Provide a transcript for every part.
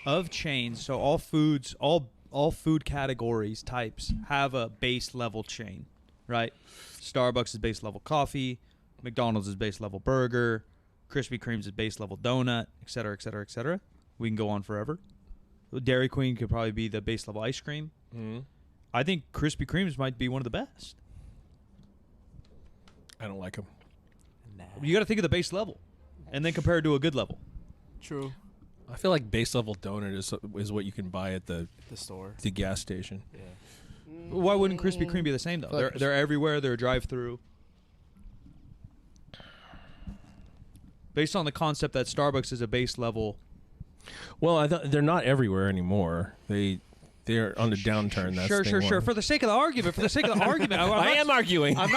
of chains, so all foods, all food categories types have a base level chain, right? Starbucks is base level coffee, McDonald's is base level burger, Krispy Kreme's is base level donut, et cetera, et cetera, et cetera. We can go on forever. Dairy Queen could probably be the base level ice cream. Mm-hmm. I think Krispy Kreme's might be one of the best. I don't like them. Nah. You got to think of the base level, and then compare it to a good level. True. I feel like base level donut is what you can buy at the store, the gas station. Yeah. Why wouldn't Krispy Kreme be the same though? They're everywhere. They're a drive-through. Based on the concept that Starbucks is a base level. Well, they're not everywhere anymore. They're on the downturn. That's Sure. For the sake of the argument, I am arguing. I'm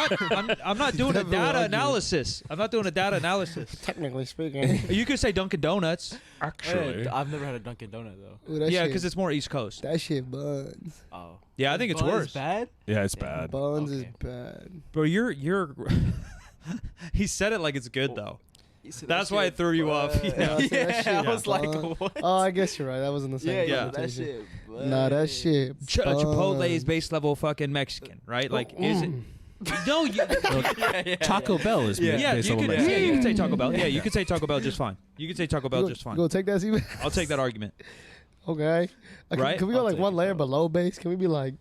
not doing a data analysis. I'm not doing a data analysis. Technically speaking. You could say Dunkin' Donuts. Actually, I've never had a Dunkin' Donut though. Ooh, Yeah, because it's more East Coast. that shit buns. Oh. Yeah, I think it's worse. Bad? yeah, it's bad. Buns is Okay. bad. Bro, you're. He said it like it's good though. That's why it threw you off. Yeah. I was like, what? Oh, I guess you're right. That wasn't the same. Yeah. That shit. Nah, that shit. Chipotle is base level fucking Mexican, right? Like, is it? No, you. Taco Bell is Yeah, base you level could, Mexican. yeah, you could say Taco Bell. Yeah, you could say Taco Bell just fine. You could say Taco Bell just You fine. gonna take that, Steven? I'll take that argument. Okay. Right? Can we go I'll like take one it, layer bro. below base? Can we be like,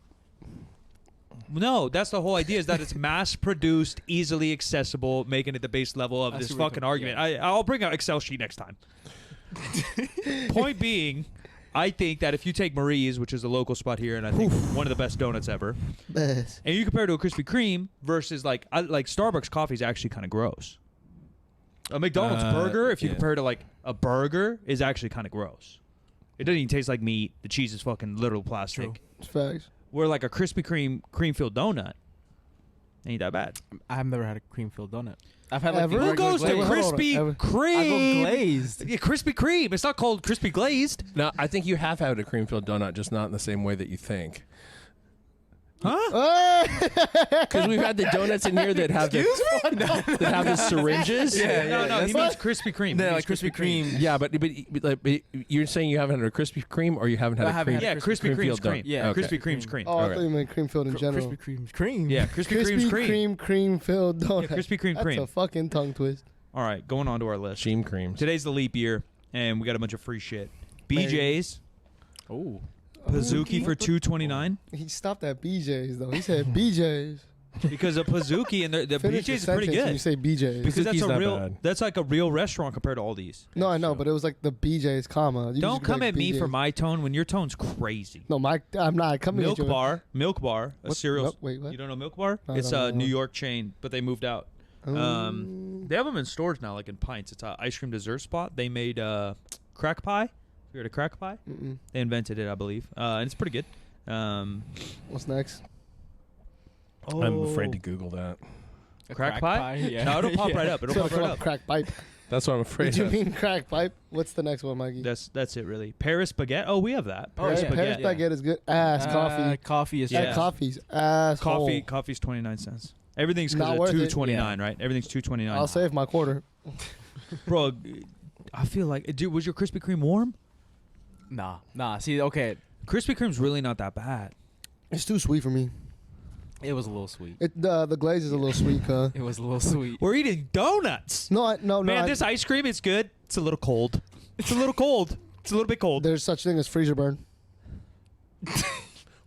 No, that's the whole idea, is that it's mass-produced, easily accessible, making it the base level of I this see where you're fucking coming- argument. I'll bring out Excel sheet next time. Point being, I think that if you take Marie's, which is a local spot here, and I think one of the best donuts ever, best? and you compare it to a Krispy Kreme versus like Starbucks coffee is actually kind of gross. A McDonald's burger, if you yeah. compare it to like a burger, is actually kind of gross. It doesn't even taste like meat. The cheese is fucking literal plastic. True. It's facts. Where like a Krispy Kreme cream-filled donut ain't that bad. I've never had a cream-filled donut. I've had like Ever? the Who regular goes to Wait, hold on. Krispy Ever? I Kreme? go glazed. Yeah, Krispy Kreme. It's not called crispy glazed. No, I think you have had a cream filled donut, just not in the same way that you think. Huh? Because we've had the donuts in here that have the syringes. No, he means Krispy Kreme. No, He like means Krispy Kreme. Yeah, but you're saying you haven't had a Krispy Kreme, or you haven't had I a haven't cream? had Yeah, Krispy Kreme's Cream-filled cream. donut. Yeah, Okay. Krispy Kreme's cream. Oh, I Okay. thought you meant cream filled in general. Krispy Kreme's cream. Yeah, Krispy Kreme's cream. cream filled donut. Yeah, Krispy Kreme That's cream. a fucking tongue twist. All right, going on to our list. Sheem creams. Today's the leap year, and we got a bunch of free shit. BJ's, Oh. Pizookie for $2.29 He stopped at BJ's though. He said BJ's. because of Pizookie and the Finish your BJ's is pretty sentence when You good. say BJ's. Because that's Pizzookie's a not real, bad. that's like a real restaurant compared to all these. No, I know, but it was like the BJ's comma. You Don't just be come like at me for BJ's. my tone when your tone's crazy. No, I'm not coming Milk at you. Bar, a What's cereal. Milk- wait, what? You don't know Milk Bar? I It's don't a know. New York chain, but they moved out. They have them in stores now, like in pints. It's an ice cream dessert spot. They made crack pie. You heard of crack pie? Mm-mm. They invented it, I believe, and it's pretty good. What's next? I'm afraid to Google that. A Crack pie? Yeah. No, it'll pop right up. It'll pop right up. Crack pipe. That's what I'm afraid Did you of. mean crack pipe? What's the next one, Mikey? That's it, really. Paris baguette. Oh, we have that. Oh, Paris yeah. baguette. Paris baguette is good. Ass coffee. Coffee is Yeah. That coffee's ass. Coffee's 29 cents. Everything's Not because of worth it. $2.29, right? Everything's $2.29. I'll save my quarter. Bro, I feel like, dude, was your Krispy Kreme warm? Nah. See, okay, Krispy Kreme's really not that bad. It's too sweet for me. it was a little sweet. The glaze is a little sweet, huh? It was a little sweet. We're eating donuts. No. Man, this ice cream, it's good. It's a little cold. It's a little cold. It's a little bit cold. There's such thing as freezer burn.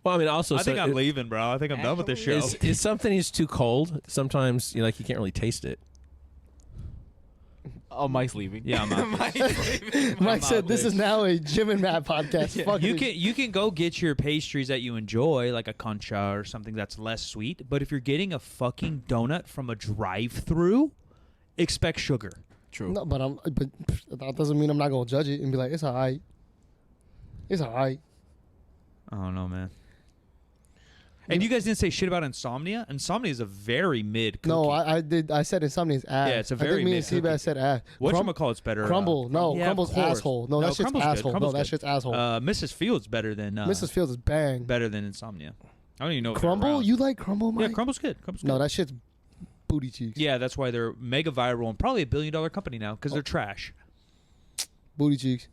Well, I mean, also, I think so I'm leaving, bro. I think I'm done with this show. Is something is too cold? Sometimes you can't really taste it. Oh, Mike's leaving. Yeah, I'm out. Mike's leaving. Mike said this is now a Jim and Matt podcast. Fuck You can go get your pastries that you enjoy, like a concha or something that's less sweet. But if you're getting a fucking donut from a drive-through, expect sugar. True. No, but that doesn't mean I'm not gonna judge it and be like, it's alright. It's alright. I don't know, man. And you guys didn't say shit about Insomnia? Insomnia is a very mid cookie. No, I did. I said Insomnia's ass. Yeah, it's a I very think me and mid cookie. Seabass said ass. Whatchamacallit's better? Crumble. No, yeah, Crumble's of course. asshole. No, that shit's Crumble's good. asshole. Crumble's No, that good. shit's asshole. Mrs. Fields better than Mrs. Fields is bang. better than Insomnia. I don't even know if they're Crumble? around. You like Crumble, Mike? Yeah, Crumble's good. Crumble's good. No, that shit's booty cheeks. Yeah, that's why they're mega viral and probably $1 billion company now because they're trash. Booty cheeks.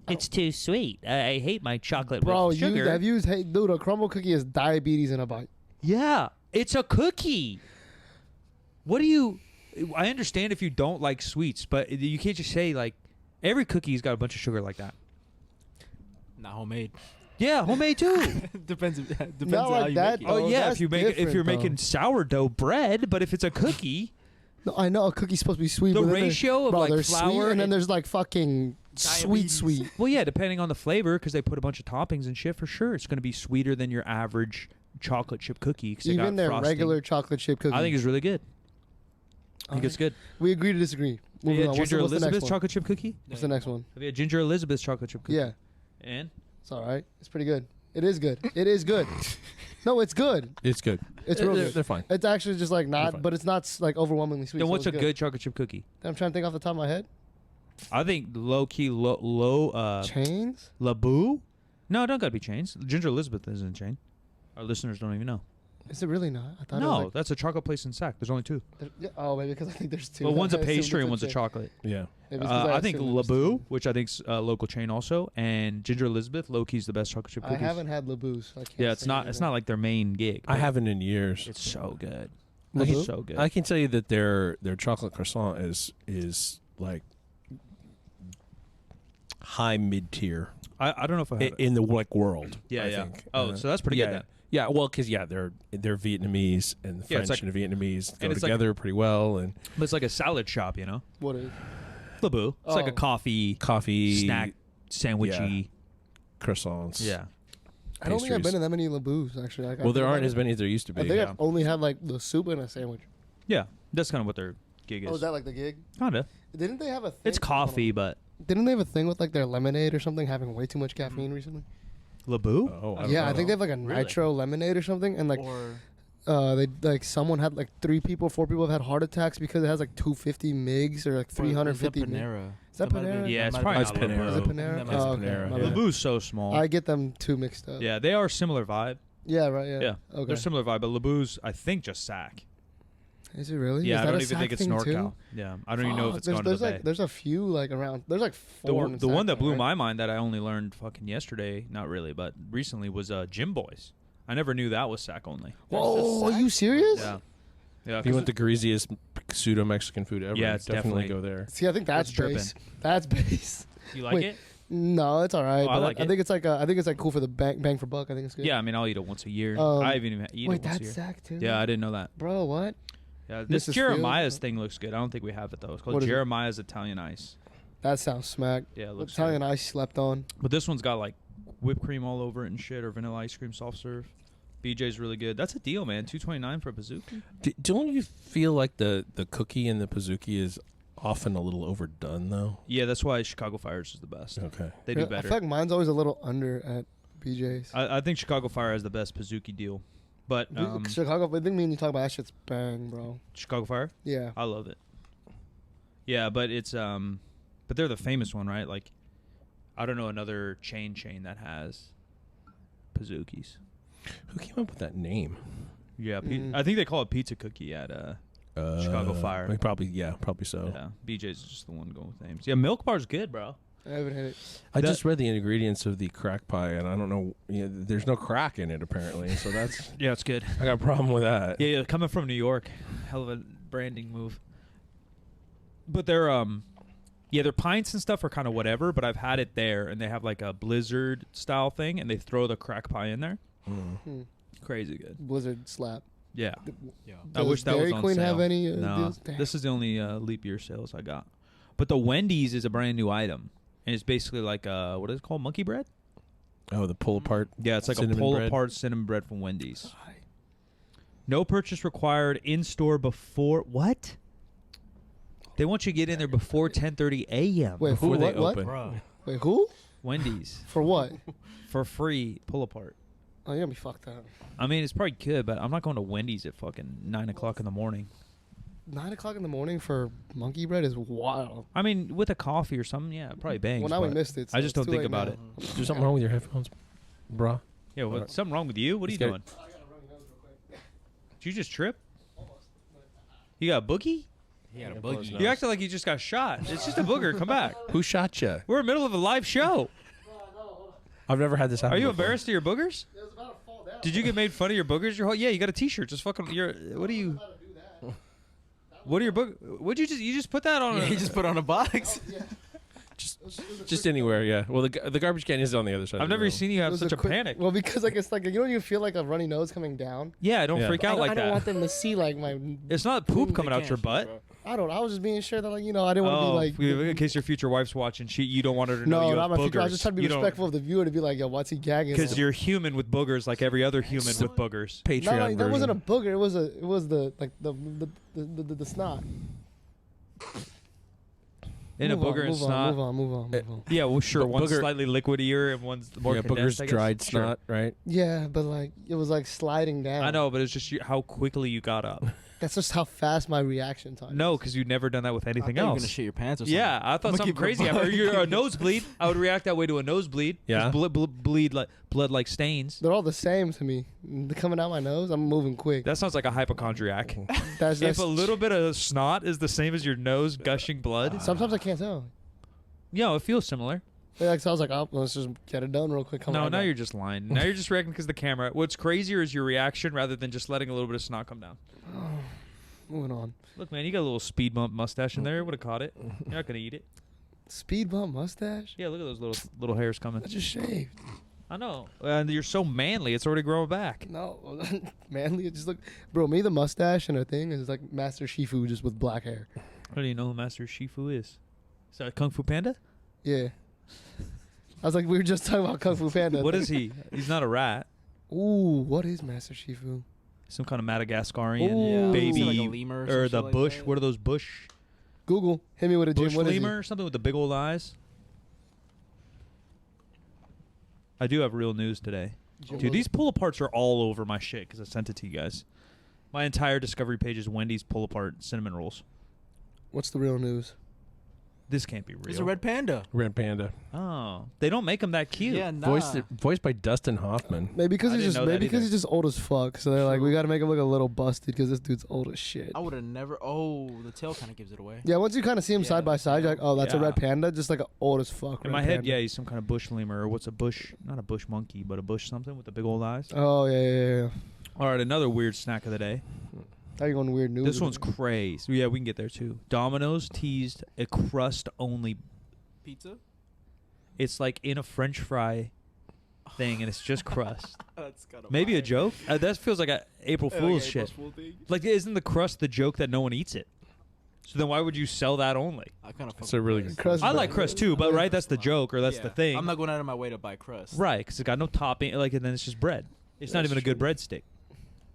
It's too sweet. I hate my chocolate Bro, with sugar. hey, dude, a crumble cookie is diabetes in a bite. Yeah, it's a cookie. What do you? I understand if you don't like sweets, but you can't just say like every cookie's got a bunch of sugar like that. Not homemade. Yeah, homemade too. Depends Not on how like you that, make it. though. Oh yeah, that's if you make it, if different, you're though. making sourdough bread, but if it's a cookie, No, I know a cookie's supposed to be sweet. the but then ratio of bro, like there's flour sweet, and then there's like fucking Diabetes. sweet. well, yeah, depending on the flavor, because they put a bunch of toppings and shit. For sure, it's going to be sweeter than your average chocolate chip cookie. 'Cause they Even got their frosting. regular chocolate chip cookie. I think it's really good. I think it's good. We agree to disagree. Have Moving you on. had What's Ginger the next Elizabeth's one? chocolate chip cookie? What's the next one? Have you had Ginger Elizabeth's chocolate chip cookie? Yeah, And it's all right. It's pretty good. It is good. It is good. No, it's good. It's good. It's real they're, good. they're fine. It's actually just like fine. not, but it's not like overwhelmingly sweet. then so what's a it's good chocolate chip cookie? I'm trying to think off the top of my head. I think low key low Chains? Laboo. No, it don't gotta be chains. Ginger Elizabeth isn't a chain. Our listeners don't even know. Is it really not? I thought it No, was like, that's a chocolate place in Sac. There's only two. yeah, oh, maybe because I think there's two. Well, one's a I assumed pastry it's and one's a chain. chocolate. Yeah. Maybe it's 'cause I think assumed it was Laboo, two. which I think's a local chain also, and Ginger Elizabeth, low key's the best chocolate chip I cookies. haven't had Laboo's. So I can't Yeah, it's say not. either. It's not like their main gig. I but haven't in years. It's so good. Laboo? It's so good. I can tell you that their chocolate croissant is like high mid tier I don't know if I have it. in the like world. Yeah, I yeah. think. Oh, so that's pretty yeah, good then. Yeah, well, because they're Vietnamese and the Yeah, it's French like- and the Vietnamese go and it's like- together pretty well, and But it's like a salad shop, you know. What is? Laboo. It's like a Oh. coffee coffee snack sandwichy. croissants. Yeah. I don't think I've Pastries. been to that many Laboo's actually. Like, Well, there aren't as many as there used to I be. think Yeah. I've only had like the soup and a sandwich. Yeah. That's kind of what their gig is. Oh, is that like the gig? Kinda. Didn't they have a thing? It's coffee, but Didn't they have a thing with like their lemonade or something having way too much caffeine recently? Laboo. Oh, I don't Yeah, I know. think they have like a Really? nitro lemonade or something, and like Or they like someone had like 4 people have had heart attacks because it has like 250 migs or like 350. Mig. Panera. Is that might have been- Panera? Yeah, it's that might probably have not been Panera. Is it Laboo. Panera? That might Oh, be okay. Panera, my yeah. bad. Laboo's so small. I get them too mixed up. Yeah, they are similar vibe. Yeah, right. Yeah. Yeah. Okay. They're similar vibe, but Laboo's I think just Sac. Is it really? Yeah, Is I that don't a even think Sac it's thing, NorCal. too? Yeah, I don't even know if Fuck, it's gone to the like Bay. there's a few like around. There's like The, 4. one- in the one Sac, that blew right? my mind that I only learned fucking yesterday, not really, but recently was Gym Boys. I never knew that was Sac only. Whoa, are you serious? Yeah. Yeah. If you 'cause want the greasiest pseudo Mexican food ever, Yeah, it's definitely definitely- go there. See, I think that's What's base. That's base. you like wait. it? No, it's all right. Oh, I but like I it. think it's like I think it's like cool for the bang for buck. I think it's good. Yeah, I mean, I'll eat it once a year. Um, I even eat Wait, it once a that's year. Sac too. Yeah, I didn't know that. Bro, what? Yeah, this Mrs. Jeremiah's Field? thing looks good. I don't think we have it though. It's called What is it? Jeremiah's Italian Ice. That sounds smack. Yeah, it looks Italian good. ice slept on. But this one's got like whipped cream all over it and shit, or vanilla ice cream soft serve. BJ's really good. That's a deal, man. $2.29 for a Pizookie. Don't you feel like the cookie and the Pizookie is often a little overdone though? Yeah, that's why Chicago Fires is the best. Okay. They do I better. feel like mine's always a little under at BJ's. I think Chicago Fire has the best Pizookie deal. But Chicago, I think me and you talk about that shit's bang, bro. Chicago Fire, Yeah. I love it. Yeah, but it's but they're the famous one, right? Like, I don't know another chain that has Pizookies. Who came up with that name? Yeah, Mm. I think they call it pizza cookie at Chicago Fire. Like probably so. Yeah, BJ's is just the one going with names. Yeah, Milk Bar's good, bro. I haven't hit it. I That- just read the ingredients of the crack pie, and I don't know. There's no crack in it apparently, so that's Yeah, it's good. I got a problem with that. Yeah, coming from New York, hell of a branding move. But they're their pints and stuff are kind of whatever. But I've had it there, and they have like a Blizzard style thing, and they throw the crack pie in there. Hmm. Crazy good. Blizzard slap. Yeah, Yeah. I wish that Dairy was on Queen sale. have any No, deals? Damn. this is the only leap year sales I got. But the Wendy's is a brand new item, and it's basically like what is it called, monkey bread? Oh, the pull apart. Yeah, it's like Cinnamon a pull bread? apart cinnamon bread from Wendy's. No purchase required in store before what? They want you to get in there before 10:30 a.m. Wait, Before who? they What? open. Bruh. Wait, who? Wendy's For what? for free pull apart. Oh, you're gonna be fucked up. I mean, it's probably good, but I'm not going to Wendy's at fucking 9 o'clock in the morning. 9 o'clock in the morning for monkey bread is wild. I mean, with a coffee or something, yeah, it probably bangs. Well, now we but missed it. I so just it's don't too think late about now. it. Is there something wrong with your headphones, bruh? Yeah, what, something wrong with you? What are you Let's doing? Did you just trip? You got a boogie? He had a Yeah, blows boogie. nose. You acted like you just got shot. It's just a booger. Come back. Who shot you? We're in the middle of a live show. I've never had this happen. Are you before. embarrassed of your boogers? It was about to fall down. Did you get made fun of your boogers your whole? Yeah, you got a T-shirt. Just fucking. What are you? What are your boog? Would you just put that on? Yeah, he just put on a box. Just anywhere, yeah. Well, the garbage can is on the other side. I've of the never room. seen you have It was such a quick- panic. Well, because like it's like you don't even feel like a runny nose coming down. Yeah, don't Yeah. freak out like I don't that. want them to see like my. It's not poop They coming out can't your see, butt. bro. I don't. I was just being sure that like I didn't want to be like. in case your future wife's watching, you don't want her to know No, you not have my future. I was boogers. just trying to be You don't- respectful of the viewer to be like, yo, what's he gagging? Because you're human with boogers, like every other human with boogers. Patreon No, like, that version. wasn't a booger. It was the like the snot. In a Move on, booger and move on, snot. Move on. Yeah, well, sure. One's Booger- slightly liquidier and one's more yeah, condensed. boogers I guess. dried Sure. snot, right? Yeah, but like it was like sliding down. I know, but it's just how quickly you got up. That's just how fast my reaction time. No, because you've never done that with I anything thought you were else. gonna shit your pants or something. Yeah, I thought I'ma something keep it a crazy happened. Or buck. you're a nosebleed. I would react that way to a nosebleed. 'Cause Yeah. bleed like blood like stains. They're all the same to me. They're coming out my nose. I'm moving quick. That sounds like a hypochondriac. That's If a little bit of snot is the same as your nose gushing blood, Sometimes I can't tell. yeah, it feels similar. Yeah, so I was like, oh, let's just get it done real quick. Come No, right now back. you're just lying. Now you're just reacting because the camera. What's crazier is your reaction rather than just letting a little bit of snot come down. Moving on. Look, man, you got a little speed bump mustache in there. Would have caught it. You're not gonna eat it. Speed bump mustache. Yeah, look at those little hairs coming. I just shaved. I know. And you're so manly. It's already growing back. No, manly. It just look, bro. Me the mustache and a thing is like Master Shifu just with black hair. How do you know who Master Shifu is? Is that Kung Fu Panda? Yeah. I was like, we were just talking about Kung Fu Panda. What is he? He's not a rat. Ooh, what is Master Shifu? Some kind of Madagascarian Ooh. Yeah, baby, like a lemur or some the shit like bush. that. What are those bush? Google. Hit me with a Bush Jim. What is he? lemur or something with the big old eyes. I do have real news today. Dude, these pull aparts are all over my shit because I sent it to you guys. My entire discovery page is Wendy's pull apart cinnamon rolls. What's the real news? This can't be real. It's a red panda. Red Panda. Oh, they don't make them that cute. Yeah, nah. Voiced by Dustin Hoffman. Maybe because I he's didn't just know that maybe because either. he's just old as fuck. So they're like, we got to make him look a little busted because this dude's old as shit. I would have never. Oh, the tail kind of gives it away. Yeah, once you kind of see him Yeah, side by side, you're like, oh, that's a Yeah. red panda, just like an old as fuck. In red my head, panda. yeah, he's some kind of bush lemur or what's a bush? Not a bush monkey, but a bush something with the big old eyes. Oh yeah. All right, another weird snack of the day. Now you're going weird news. This with one's it. crazy. Yeah, we can get there too. Domino's teased a crust-only. Pizza. It's like in a French fry thing, and it's just crust. That's kind of Maybe a joke. That feels like a April Fool's shit. Like, isn't the crust the joke that no one eats it? So then why would you sell that only? I kind of. It's a really good Crust I bread. like crust too, but right, that's the joke or that's the thing. I'm not going out of my way to buy crust. Right, because it's got no topping. Like, and then it's just bread. It's not That's even a good true. breadstick.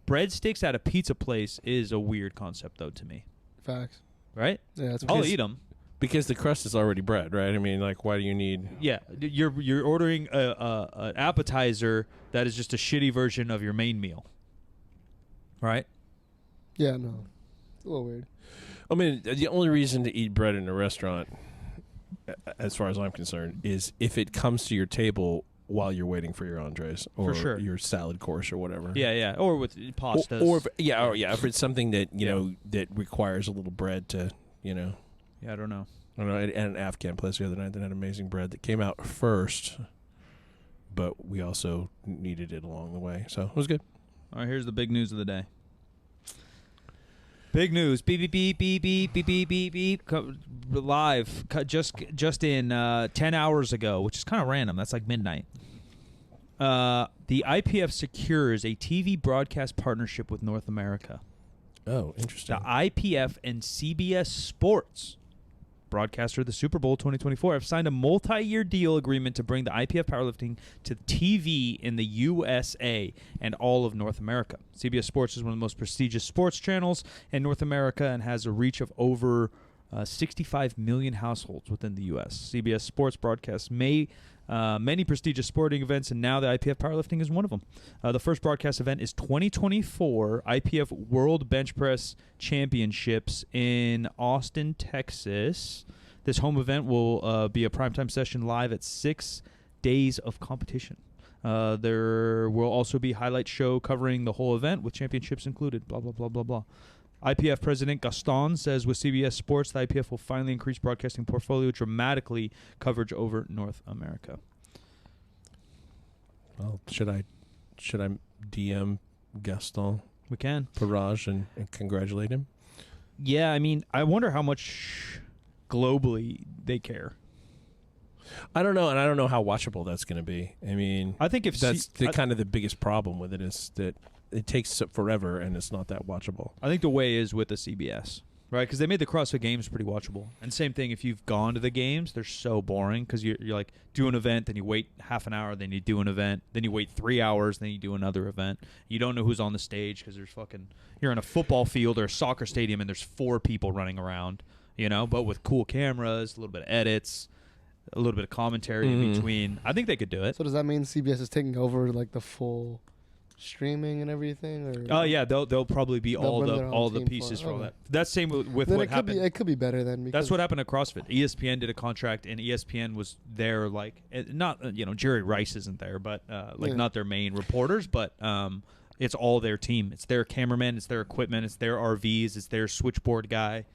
Breadsticks at a pizza place is a weird concept, though, to me. Facts. Right? Yeah, that's I'll weird. eat them. because the crust is already bread, right? I mean, like, why do you need? Yeah, you're ordering an appetizer that is just a shitty version of your main meal. Right? Yeah, no, it's a little weird. I mean, the only reason to eat bread in a restaurant, as far as I'm concerned, is if it comes to your table while you're waiting for your entrees or For sure. your salad course or whatever. Yeah, yeah. Or with pastas. Or if it's something that that requires a little bread to, yeah, I don't know. I don't know. At an Afghan place the other night that had amazing bread that came out first, but we also needed it along the way, so it was good. All right, here's the big news of the day. Big news. Beep, beep, beep, beep, beep, beep, beep, beep, beep. Live. Just in 10 hours ago, which is kind of random. That's like midnight. The IPF secures a TV broadcast partnership with North America. Oh, interesting. The IPF and CBS Sports, broadcaster of the Super Bowl 2024, have signed a multi-year deal agreement to bring the IPF powerlifting to TV in the USA and all of North America. CBS Sports is one of the most prestigious sports channels in North America and has a reach of over 65 million households within the U.S. CBS Sports broadcasts many prestigious sporting events, and now the IPF powerlifting is one of them. The first broadcast event is 2024 IPF World Bench Press Championships in Austin, Texas. This home event will be a primetime session live at 6 days of competition. There will also be a highlight show covering the whole event with championships included, blah, blah, blah, blah, blah. IPF president Gaston says with CBS Sports, the IPF will finally increase broadcasting portfolio dramatically coverage over North America. Well, should I DM Gaston We can. Parage and congratulate him? Yeah, I mean, I wonder how much globally they care. I don't know, and I don't know how watchable that's going to be. I mean, I think if that's kind of the biggest problem with it is that it takes forever and it's not that watchable. I think the way is with the CBS, right? Because they made the CrossFit Games pretty watchable. And same thing, if you've gone to the games, they're so boring because you're like, do an event, then you wait half an hour, then you do an event, then you wait 3 hours, then you do another event. You don't know who's on the stage because there's you're in a football field or a soccer stadium and there's 4 people running around, but with cool cameras, a little bit of edits, a little bit of commentary in between. I think they could do it. So does that mean CBS is taking over like the full streaming and everything? Or Oh yeah, they'll probably be all the team pieces for all okay. that. That's same with Then what happened. it could be better then. That's what happened at CrossFit. ESPN did a contract, and ESPN was there not Jerry Rice isn't there, but not their main reporters, but it's all their team. It's their cameraman, it's their equipment, it's their RVs, it's their switchboard guy.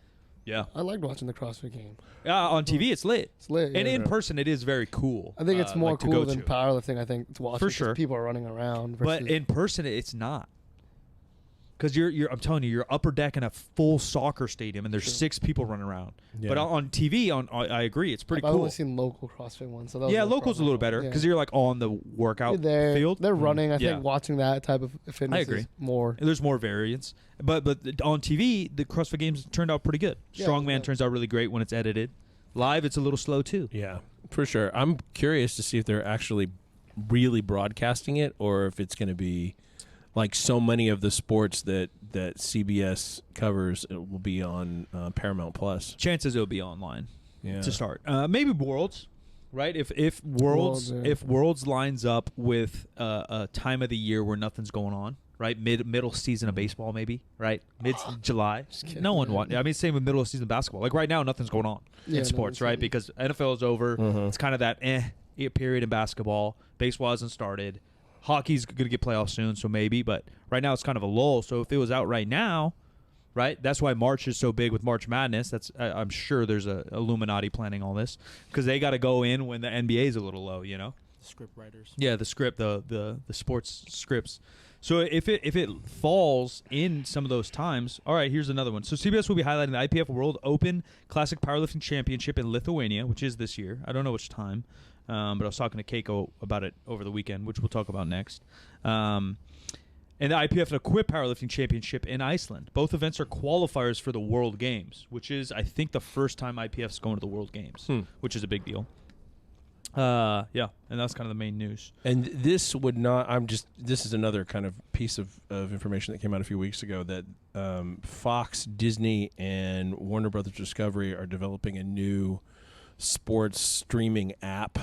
Yeah, I liked watching the CrossFit game. on TV it's lit. It's lit, and yeah. in person it is very cool. I think it's more to cool go than to. powerlifting. I think to watch For because sure. people are running around. But versus- in person it's not. Because I'm telling you, you're upper deck in a full soccer stadium, and there's 6 people running around. Yeah. But on TV, I agree, it's pretty I've cool. only seen local CrossFit ones. So that was Yeah, no local's a problem. little better because Yeah. you're like on the workout They're field. They're running. I Yeah. think watching that type of fitness I agree. is more. And there's more variance. But on TV, the CrossFit Games turned out pretty good. Yeah, Strongman yeah. turns out really great when it's edited. Live, it's a little slow too. Yeah, for sure. I'm curious to see if they're actually really broadcasting it or if it's going to be like so many of the sports that CBS covers. It will be on Paramount Plus. Chances it'll be online Yeah. to start. Maybe Worlds, right? If Worlds yeah. if Worlds lines up with a time of the year where nothing's going on. Right, middle season of baseball, maybe. Right, mid July. kidding, No one man. wants. I mean, same with middle of season basketball. Like right now, nothing's going on Yeah, in sports, no, right? Because NFL is over. Mhm. It's kind of that period in basketball. Baseball hasn't started. Hockey's going to get playoffs soon, so maybe. But right now, it's kind of a lull. So if it was out right now, right, that's why March is so big with March Madness. That's I'm sure there's a Illuminati planning all this because they got to go in when the NBA is a little low, Script writers. Yeah, the script, the sports scripts. So if it falls in some of those times, all right, here's another one. So CBS will be highlighting the IPF World Open Classic Powerlifting Championship in Lithuania, which is this year. I don't know which time, but I was talking to Keiko about it over the weekend, which we'll talk about next. And the IPF Equip Powerlifting Championship in Iceland. Both events are qualifiers for the World Games, which is, I think, the first time IPF's going to the World Games, which is a big deal. Yeah, and that's kind of the main news. And this would not. This is another kind of piece of information that came out a few weeks ago that Fox, Disney, and Warner Brothers Discovery are developing a new sports streaming app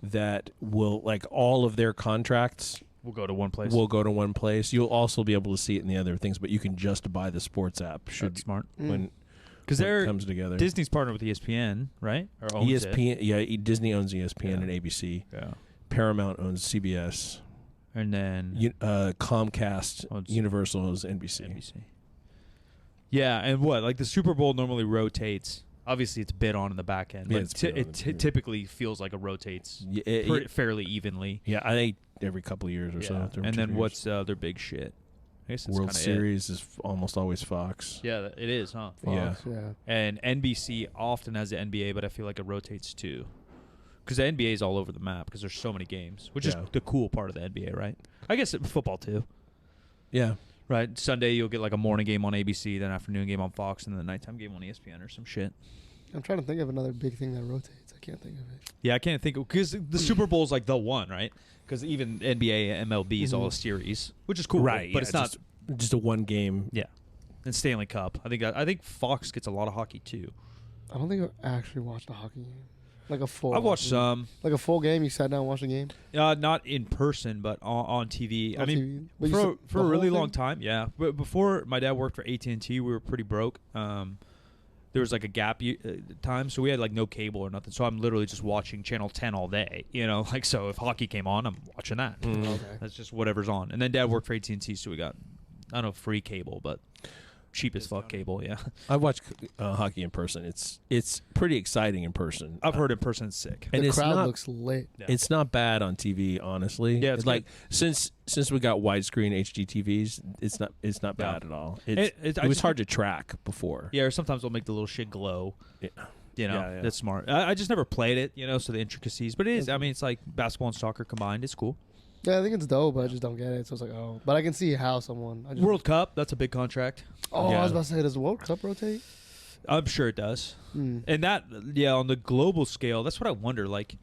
that will, like, all of their contracts We'll go to one place. will go to one place. You'll also be able to see it in the other things, but you can just buy the sports app. That's smart. When Because when it they're comes together. Disney's partnered with ESPN, right? Or owns it. ESPN, yeah, Disney owns ESPN Yeah. and ABC. Yeah. Paramount owns CBS. And then Comcast, Owns Universal owns NBC. NBC. Yeah, and what? Like the Super Bowl normally rotates. Obviously, it's bid on in the back end, Yeah, but it's bid on. typically feels like it rotates Yeah, fairly evenly. yeah, I think every couple of years or so. Yeah. every And 2 then years. what's their big shit? I guess that's World kinda Series is almost always Fox. It. Yeah, it is, huh? Yeah. Yeah. And NBC often has the NBA, but I feel like it rotates too. Because the NBA is all over the map because there's so many games, which is Yeah. the cool part of the NBA, right? I guess football too. Yeah. Right, Sunday you'll get like a morning game on ABC, then afternoon game on Fox, and then the nighttime game on ESPN or some shit. I'm trying to think of another big thing that rotates. I can't think of it. Yeah, I can't think because the Super Bowl is like the one, right? Because even NBA, MLB is all a series, which is cool, Right, But yeah, it's not. just a one game. Yeah, and Stanley Cup. I think Fox gets a lot of hockey too. I don't think I've actually watched a hockey game. Like a full. I've watched hockey some, game. Like a full game. You sat down and watched a game. not in person, but on TV. I On mean, TV? But you for said for the a really whole long thing? time, yeah. But before my dad worked for AT&T, we were pretty broke. There was like a gap time, so we had like no cable or nothing. So I'm literally just watching Channel 10 all day, Like so, if hockey came on, I'm watching that. Okay. That's just whatever's on. And then Dad worked for AT&T, so we got, I don't know, free cable, but cheap as fuck Discounted. cable. Yeah, I've watched hockey in person. It's pretty exciting in person. I've heard in person it's sick. And the it's crowd not looks lit. Yeah. it's not bad on TV, honestly. Yeah, it's like since we got widescreen HD TVs, it's not Yeah. bad at all. It It was hard to track before. Yeah, or sometimes they'll make the little shit glow. Yeah. You know, Yeah. that's smart. I just never played it, you know, so the intricacies. But it is, I mean, it's like basketball and soccer combined. It's cool. Yeah, I think it's dope, but I just don't get it. So it's like, oh, but I can see how someone. I just, World Cup, that's a big contract. Oh, Yeah. I was about to say, does the World Cup rotate? I'm sure it does. Hmm. And that, yeah, on the global scale, that's what I wonder. Like,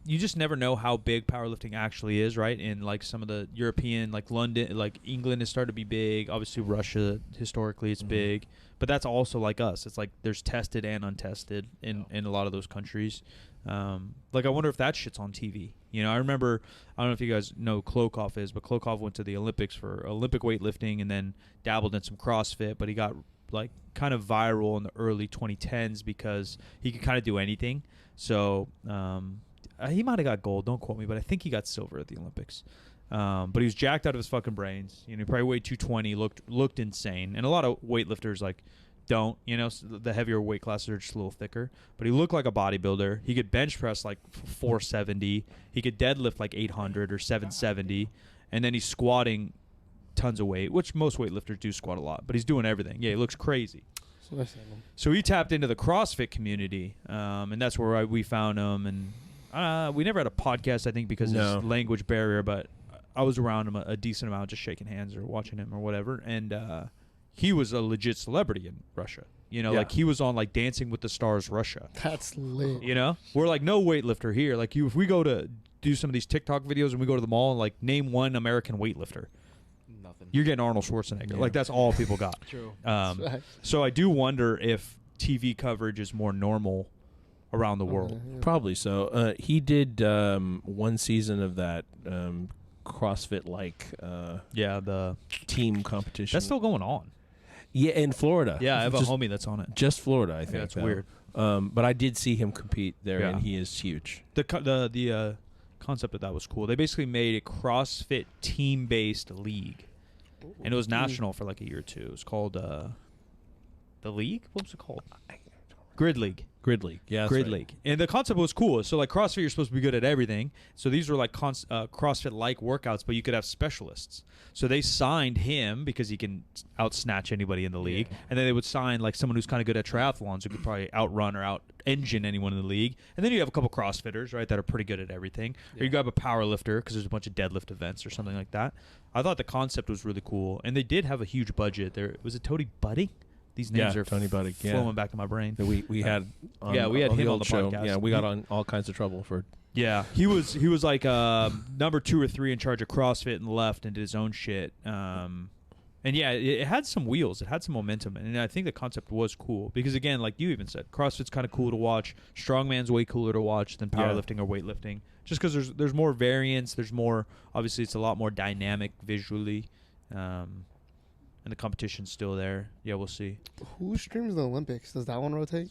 you just never know how big powerlifting actually is, right? In like some of the European, like London, like England has started to be big. Obviously, Russia historically it's big, but that's also like us. It's like there's tested and untested in a lot of those countries. Like I wonder if that shit's on TV. You know, I remember, I don't know if you guys know who Klokov is, but Klokov went to the Olympics for Olympic weightlifting and then dabbled in some CrossFit, but he got like kind of viral in the early 2010s because he could kind of do anything. So he might have got gold, don't quote me, but I think he got silver at the Olympics. But he was jacked out of his fucking brains. You know, he probably weighed 220, looked insane. And a lot of weightlifters like don't, you know, the heavier weight classes are just a little thicker. But he looked like a bodybuilder. He could bench press like 470. He could deadlift like 800 or 770. And then he's squatting tons of weight, which most weightlifters do squat a lot. But he's doing everything. Yeah, he looks crazy. So I seen him. So he tapped into the CrossFit community, and that's where we found him. And we never had a podcast, I think, because of his language barrier, but I was around him a decent amount, just shaking hands or watching him or whatever. And he was a legit celebrity in Russia. You know, like he was on like Dancing with the Stars Russia. That's lit. You know, we're like no weightlifter here. Like if we go to do some of these TikTok videos and we go to the mall and like name one American weightlifter, Nothing. you're getting Arnold Schwarzenegger. Yeah. Like that's all people got. True. Right. So I do wonder if TV coverage is more normal around the world. Yeah. Probably so. He did one season of that CrossFit like Yeah, the team competition. that's still going on. Yeah, in Florida. Yeah, I have just, a homie that's on it. just Florida, I think. Yeah, it's though. weird. But I did see him compete there, Yeah. and he is huge. The concept of that was cool. They basically made a CrossFit team-based league, and it was national for like a year or two. It was called the league. What was it called? Grid League. Grid League. Yeah, that's Grid right. League. And the concept was cool. So like CrossFit, you're supposed to be good at everything. So these were like CrossFit-like workouts, but you could have specialists. So they signed him because he can out-snatch anybody in the league. And then they would sign like someone who's kind of good at triathlons who could probably outrun or out-engine anyone in the league. And then you have a couple CrossFitters, right, that are pretty good at everything. Or you got a power lifter because there's a bunch of deadlift events or something like that. I thought the concept was really cool. And they did have a huge budget. Was it Tony Buddy? These names are Tony Buddy, flowing back to my brain. That we had on, Yeah, we had him on old the show. podcast. Yeah, we got on all kinds of trouble for. Yeah, he was like number 2 or 3 in charge of CrossFit and left and did his own shit. And yeah, it had some wheels, it had some momentum, and I think the concept was cool because again, like you even said, CrossFit's kind of cool to watch. Strongman's way cooler to watch than powerlifting or weightlifting, just because there's more variance. There's more. Obviously, it's a lot more dynamic visually. And the competition's still there. Yeah, we'll see. Who streams the Olympics? Does that one rotate?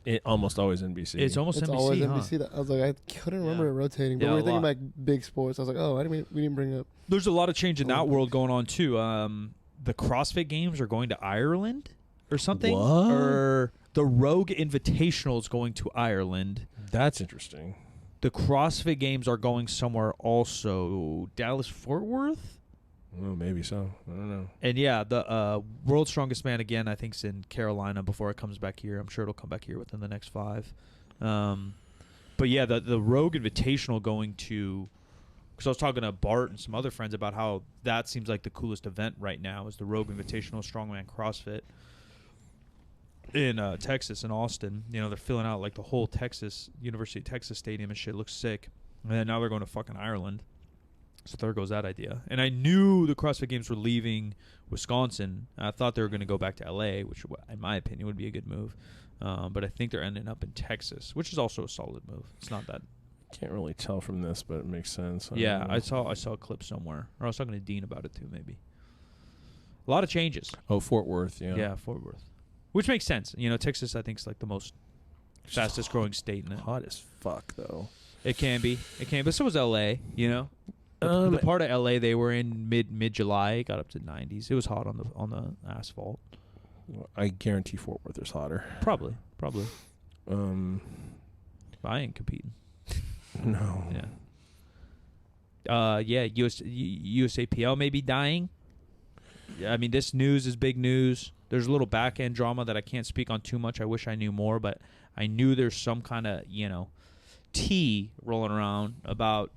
It almost always NBC. It's almost It's NBC, always huh? NBC. I was like, I couldn't remember Yeah. it rotating. But Yeah, we were a thinking lot. like big sports. I was like, oh, we didn't bring up. There's a lot of change in that world going on too. The CrossFit Games are going to Ireland or something, What? or the Rogue Invitational is going to Ireland. That's interesting. The CrossFit Games are going somewhere also, Dallas Fort Worth. Well, maybe so. I don't know. And yeah, the World's Strongest Man again, I think, is in Carolina before it comes back here. I'm sure it'll come back here within the next 5. But yeah, the Rogue Invitational going to, because I was talking to Bart and some other friends about how that seems like the coolest event right now is the Rogue Invitational Strongman CrossFit in Texas, in Austin. You know, they're filling out like the whole University of Texas stadium and shit. Looks sick. And then now they're going to fucking Ireland. So there goes that idea. And I knew the CrossFit Games were leaving Wisconsin. I thought they were going to go back to L.A., which, in my opinion, would be a good move. But I think they're ending up in Texas, which is also a solid move. It's not that. Can't really tell from this, but it makes sense. Yeah, I saw a clip somewhere. Or I was talking to Dean about it, too, maybe. A lot of changes. Oh, Fort Worth, yeah. Yeah, Fort Worth. Which makes sense. You know, Texas, I think, is like the most fastest growing state in it. Hot as fuck, though. It can be. But so is L.A., you know? The part of LA they were in mid July, it got up to 90s. It was hot on the asphalt. I guarantee Fort Worth is hotter. Probably. But I ain't competing. No. Yeah. USAPL may be dying. I mean, this news is big news. There's a little back end drama that I can't speak on too much. I wish I knew more, but I knew there's some kind of tea rolling around about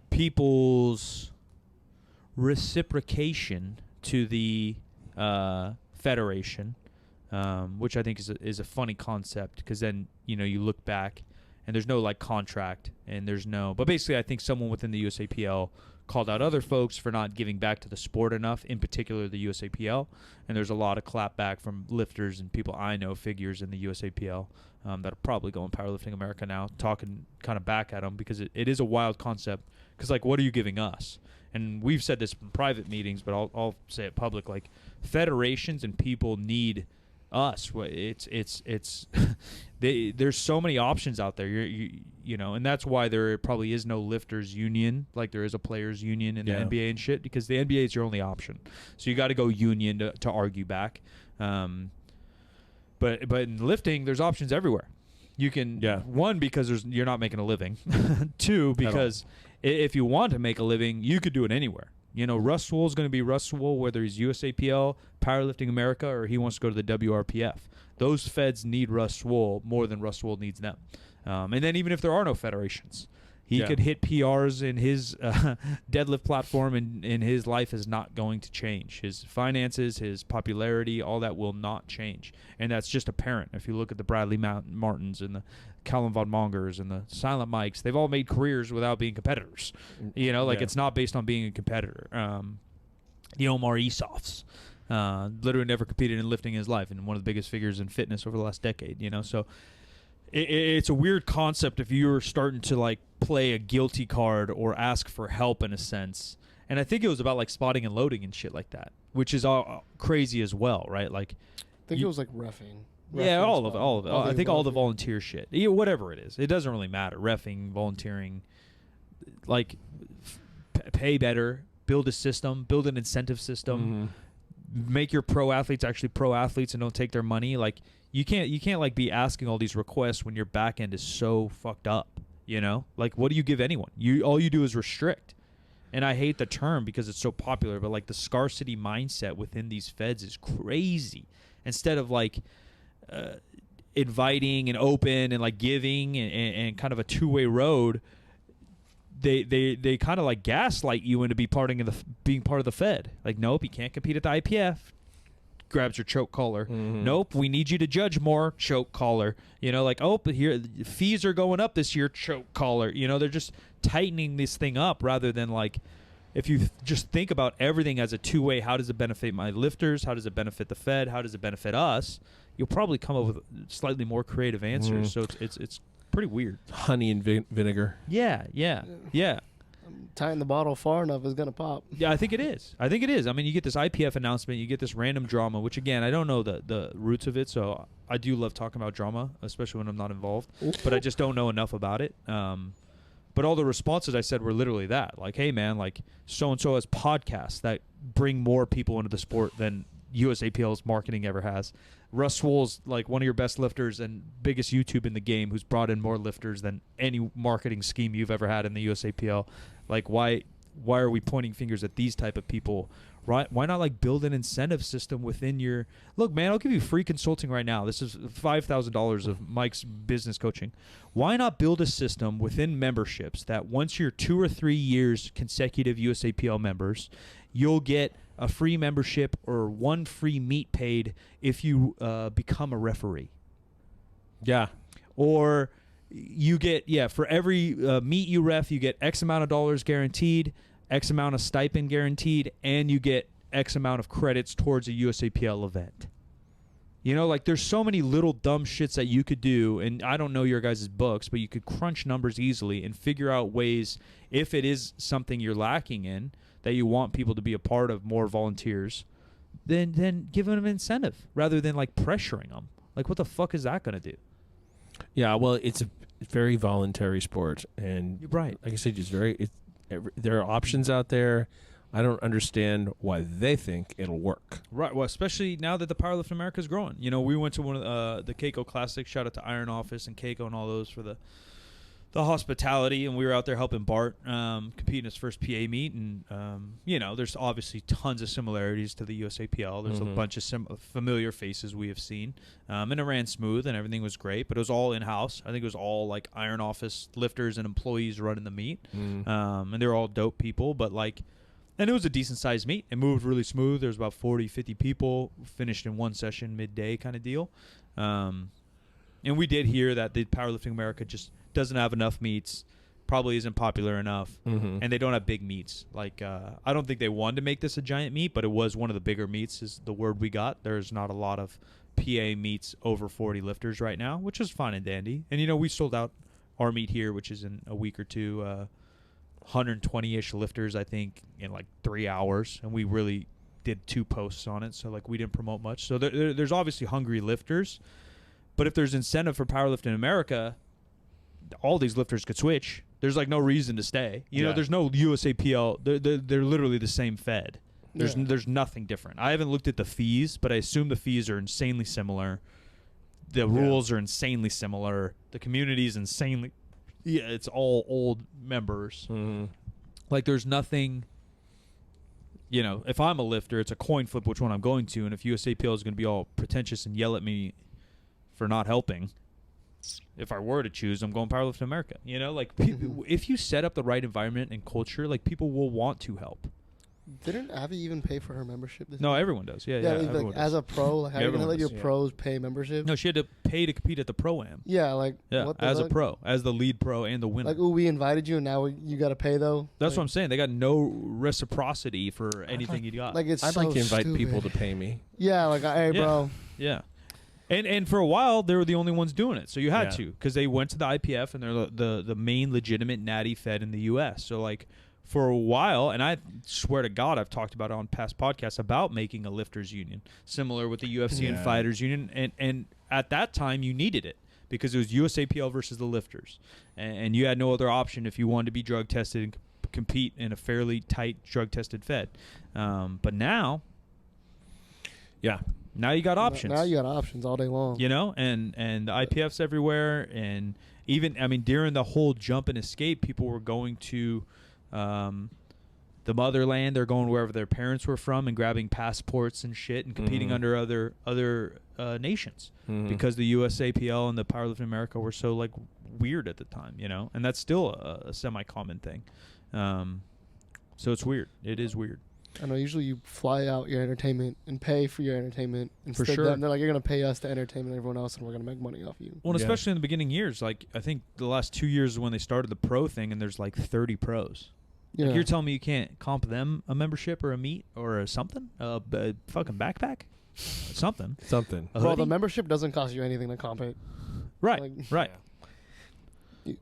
people's reciprocation to the federation, which I think is a funny concept, because then you look back and there's no contract, and there's no. But basically, I think someone within the USAPL called out other folks for not giving back to the sport enough, in particular the USAPL, and there's a lot of clapback from lifters and people I know, figures in the USAPL, that are probably going Powerlifting America now, talking kind of back at them, because it is a wild concept. Because what are you giving us? And we've said this in private meetings, but I'll say it public. Federations and people need us. It's there's so many options out there. And that's why there probably is no lifters union like there is a players union in the NBA and shit, because the NBA is your only option. So you got to go union to argue back. But in lifting, there's options everywhere. You can one, because you're not making a living. Two, because if you want to make a living, you could do it anywhere. Russ Swole's going to be Russ Swole, whether he's USAPL, Powerlifting America, or he wants to go to the WRPF. Those feds need Russ Swole more than Russ Swole needs them. And then even if there are no federations, he could hit PRs in his deadlift platform, and his life is not going to change. His finances, his popularity, all that will not change. And that's just apparent. If you look at the Bradley Martins and the Callum Von Mongers and the Silent Mikes, they've all made careers without being competitors. It's not based on being a competitor. The Omar Isofs literally never competed in lifting in his life, and one of the biggest figures in fitness over the last decade. So it's a weird concept if you're starting to play a guilty card or ask for help in a sense. And I think it was about spotting and loading and shit like that, which is all crazy as well, right? I think it was reffing. Yeah, all of it. I think all the volunteer shit, whatever it is, it doesn't really matter. Reffing, volunteering, pay better, build a system, build an incentive system, make your pro athletes actually pro athletes and don't take their money. You can't be asking all these requests when your back end is so fucked up. What do you give anyone? All you do is restrict. And I hate the term because it's so popular, but the scarcity mindset within these feds is crazy. Instead of inviting and open and giving and kind of a two-way road, they kind of gaslight you into being part of the Fed. Nope, you can't compete at the IPF. Grabs your choke collar. Nope, we need you to judge more. Choke collar. But here fees are going up this year. Choke collar. They're just tightening this thing up rather than if you just think about everything as a two-way. How does it benefit my lifters? How does it benefit the Fed? How does it benefit us? You'll probably come up with slightly more creative answers. So it's pretty weird. Honey and vinegar. Yeah. Tying the bottle far enough is gonna pop. Yeah, I think it is. I mean, you get this IPF announcement, you get this random drama, which again, I don't know the roots of it, so I do love talking about drama, especially when I'm not involved. But I just don't know enough about it. But all the responses I said were literally that, hey man, so and so has podcasts that bring more people into the sport than USAPL's marketing ever has. Russ Swole's one of your best lifters and biggest YouTube in the game, who's brought in more lifters than any marketing scheme you've ever had in the USAPL. Why are we pointing fingers at these type of people? Right? Why not build an incentive system within your look, man? I'll give you free consulting right now. This is $5,000 of Mike's business coaching. Why not build a system within memberships that once you're 2 or 3 years consecutive USAPL members, you'll get a free membership or one free meet paid if you become a referee. Yeah. Or you get, for every meet you ref, you get X amount of dollars guaranteed, X amount of stipend guaranteed, and you get X amount of credits towards a USAPL event. There's so many little dumb shits that you could do, and I don't know your guys' books, but you could crunch numbers easily and figure out ways, if it is something you're lacking in, that you want people to be a part of, more volunteers, then give them an incentive rather than pressuring them. What the fuck is that going to do? Yeah, well, very voluntary sport, and You're right. like I said, just there are options out there. I don't understand why they think it'll work. Right. Well, especially now that the Powerlifting America is growing. You know, we went to one of the Keiko Classics. Shout out to Iron Office and Keiko and all those for the hospitality, and we were out there helping Bart compete in his first PA meet. And you know, there's obviously tons of similarities to the USAPL. There's a bunch of familiar faces we have seen, and it ran smooth and everything was great. But it was all in house. I think it was all like Iron Office lifters and employees running the meet, and they were all dope people. But like. And it was a decent-sized meet. It moved really smooth. There was about 40, 50 people, finished in one session, midday kind of deal. And we did hear that the Powerlifting America just doesn't have enough meets, probably isn't popular enough, and they don't have big meets. Like, I don't think they wanted to make this a giant meet, but it was one of the bigger meets is the word we got. There's not a lot of PA meets over 40 lifters right now, which is fine and dandy. And, you know, we sold out our meet here, which is in a week or two, 120-ish lifters, I think, in like 3 hours, and we really did 2 posts on it, so like we didn't promote much. So there's obviously hungry lifters, but if there's incentive for Powerlifting America, all these lifters could switch. There's like no reason to stay. You know, there's no USAPL. They're literally the same fed. There's nothing different. I haven't looked at the fees, but I assume the fees are insanely similar. The rules are insanely similar. The community is insanely. Yeah, it's all old members. Like, there's nothing, you know, if I'm a lifter, it's a coin flip which one I'm going to. And if USAPL is going to be all pretentious and yell at me for not helping, if I were to choose, I'm going Powerlifting America. You know, like, if you set up the right environment and culture, like, people will want to help. Didn't Abby even pay for her membership this No, year? everyone does. Yeah, like, as a pro, like, how are you going to let your does, pros pay membership? No, she had to pay to compete at the Pro-Am. Yeah, like, Yeah, what the as a heck? pro, as the lead pro and the winner. Like, ooh, we invited you, and now you got to pay, though? That's like, what I'm saying. They got no reciprocity for anything you got. Like, it's I'd so like to invite stupid. people to pay me. Yeah, like, hey, Yeah. bro. Yeah. And for a while, they were the only ones doing it. So you had Yeah. to, because they went to the IPF, and they're the main legitimate natty fed in the U.S. So, like, for a while, and I swear to God, I've talked about it on past podcasts about making a lifters union, similar with the UFC and fighters union. And at that time, you needed it because it was USAPL versus the lifters. And you had no other option if you wanted to be drug tested and compete in a fairly tight drug tested fed. But now... Yeah. Now you got options. Now you got options all day long. You know, and the IPF's everywhere, and even, I mean, during the whole jump and escape, people were going to the motherland. They're going wherever their parents were from and grabbing passports and shit and competing under other nations because the USAPL and the Powerlifting America were so like weird at the time, you know, and that's still a semi-common thing. So it's weird. It is weird. I know. Usually, you fly out your entertainment and pay for your entertainment. For Instead, sure. they're like, you're gonna pay us to entertain everyone else, and we're gonna make money off you. Well, and Yeah. especially in the beginning years, like I think the last 2 years is when they started the pro thing, and there's like 30 pros. Yeah. Like you're telling me you can't comp them a membership or a meet or something? A fucking backpack? Something. Something. A Bro, hoodie? the membership doesn't cost you anything to comp it. Right, like- right.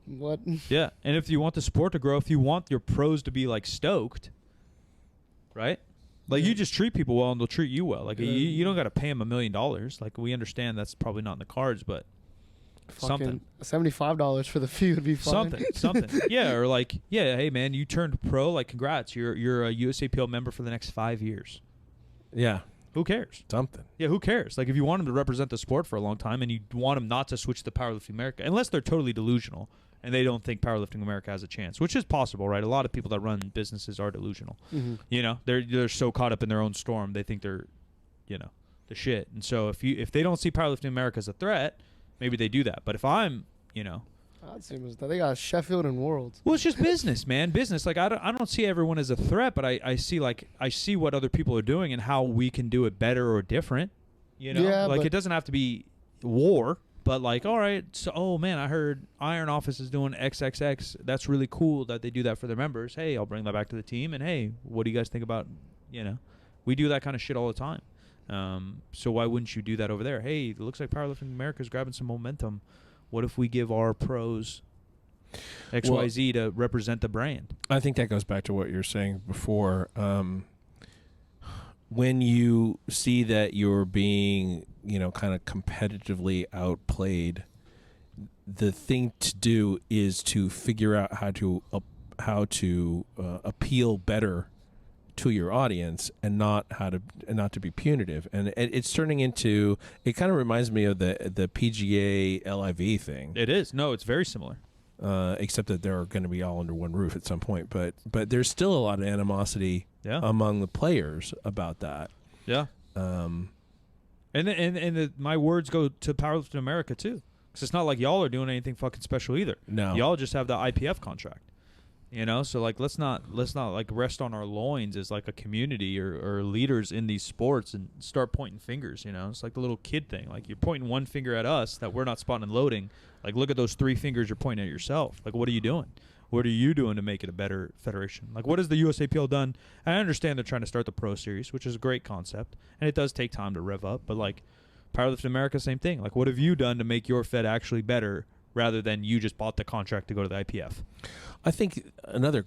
What? Yeah, and if you want the sport to grow, if you want your pros to be like stoked, right? Like you just treat people well and they'll treat you well. Like you don't got to pay them $1 million. Like we understand that's probably not in the cards, but something. $75 for the fee would be fine. Something. Yeah, or like, yeah, hey man, you turned pro. Like congrats, you're a USAPL member for the next 5 years. Yeah. Who cares? Something. Yeah, who cares? Like if you want them to represent the sport for a long time and you want them not to switch to Powerlifting America, unless they're totally delusional and they don't think Powerlifting America has a chance, which is possible, right? A lot of people that run businesses are delusional. You know, they're so caught up in their own storm, they think they're, you know, the shit. And so if they don't see Powerlifting America as a threat, maybe they do that. But if I'm, you know, I'd say they got Sheffield and Worlds. well, it's just business, man. Business. Like I don't see everyone as a threat, but I see what other people are doing and how we can do it better or different. You know, Yeah, like but- it doesn't have to be war, but like, all right, so oh man, I heard Iron Office is doing XXX. That's really cool that they do that for their members. Hey, I'll bring that back to the team. And hey, what do you guys think about? You know, we do that kind of shit all the time. So why wouldn't you do that over there? Hey, it looks like Powerlifting America is grabbing some momentum. What if we give our pros XYZ to represent the brand? I think that goes back to what you were saying before. When you see that you're being, you know, kind of competitively outplayed, the thing to do is to figure out how to appeal better to your audience and not to be punitive. And it's turning into, it kind of reminds me of the PGA LIV thing. It is. No, it's very similar. Except that they're going to be all under one roof at some point. But there's still a lot of animosity among the players about that. Yeah. My words go to Powerlifting America too, because it's not like y'all are doing anything fucking special either. No, y'all just have the IPF contract. So like let's not like rest on our loins as like a community or leaders in these sports and start pointing fingers. It's like the little kid thing. Like you're pointing one finger at us that we're not spotting and loading. Like look at those 3 fingers you're pointing at yourself. Like what are you doing? What are you doing to make it a better federation? Like what has the USAPL done? I understand they're trying to start the Pro Series, which is a great concept, and it does take time to rev up. But like Powerlifting America, same thing. Like what have you done to make your Fed actually better, rather than you just bought the contract to go to the IPF? I think another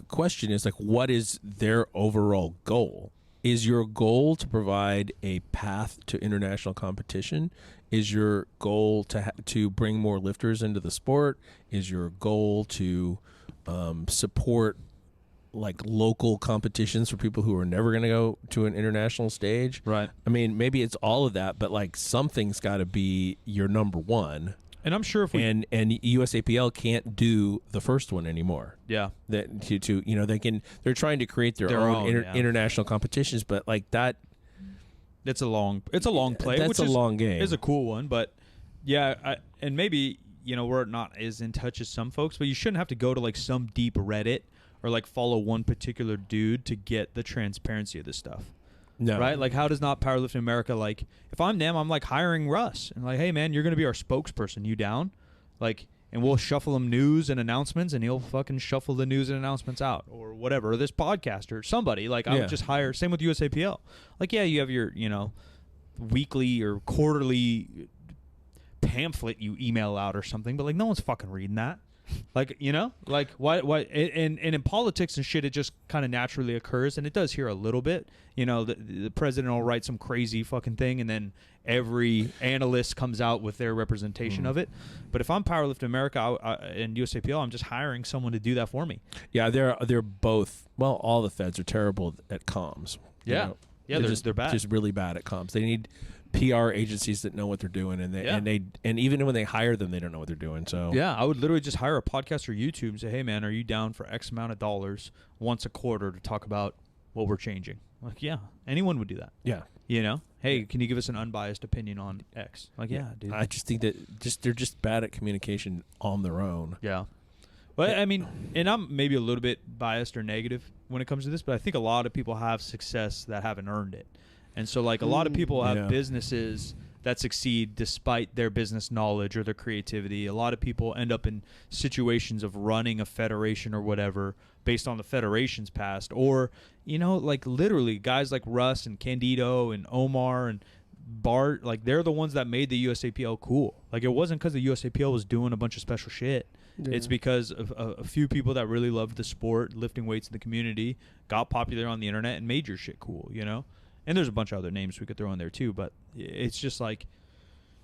question is what is their overall goal? Is your goal to provide a path to international competition? Is your goal to bring more lifters into the sport? Is your goal to support local competitions for people who are never going to go to an international stage? Right. I mean, maybe it's all of that, but something's got to be your number one. And I'm sure if we and USAPL can't do the first one anymore. Yeah. That they're trying to create their own international competitions, but that. It's a long play. That's a long game. It's a cool one, but and maybe we're not as in touch as some folks, but you shouldn't have to go to some deep Reddit or follow one particular dude to get the transparency of this stuff. No. Right? Like, how does not Powerlifting America, if I'm them, I'm hiring Russ and hey man, you're gonna be our spokesperson. You down? And we'll shuffle him news and announcements, and he'll fucking shuffle the news and announcements out, or whatever, or this podcast, or somebody. I would just hire. Same with USAPL. You have your weekly or quarterly pamphlet you email out or something, but no one's fucking reading that. Why? And in politics and shit, it just kind of naturally occurs, and it does here a little bit. The president will write some crazy fucking thing, and then every analyst comes out with their representation of it. But if I'm Powerlifting America and USAPL, I'm just hiring someone to do that for me. Yeah, they're both. Well, all the feds are terrible at comms. Yeah, they're bad. Just really bad at comms. They need PR agencies that know what they're doing, and even when they hire them, they don't know what they're doing. So I would literally just hire a podcast or YouTube and say, hey man, are you down for X amount of dollars once a quarter to talk about what we're changing? Anyone would do that. Hey, can you give us an unbiased opinion on X? Dude. I just think that they're just bad at communication on their own. Yeah. Well, I mean, and I'm maybe a little bit biased or negative when it comes to this, but I think a lot of people have success that haven't earned it. And so, a lot of people have businesses that succeed despite their business knowledge or their creativity. A lot of people end up in situations of running a federation or whatever based on the federation's past. Or, literally guys like Russ and Candido and Omar and Bart, they're the ones that made the USAPL cool. It wasn't because the USAPL was doing a bunch of special shit. Yeah. It's because of a few people that really loved the sport, lifting weights in the community, got popular on the internet and made your shit cool, And there's a bunch of other names we could throw in there too, but it's just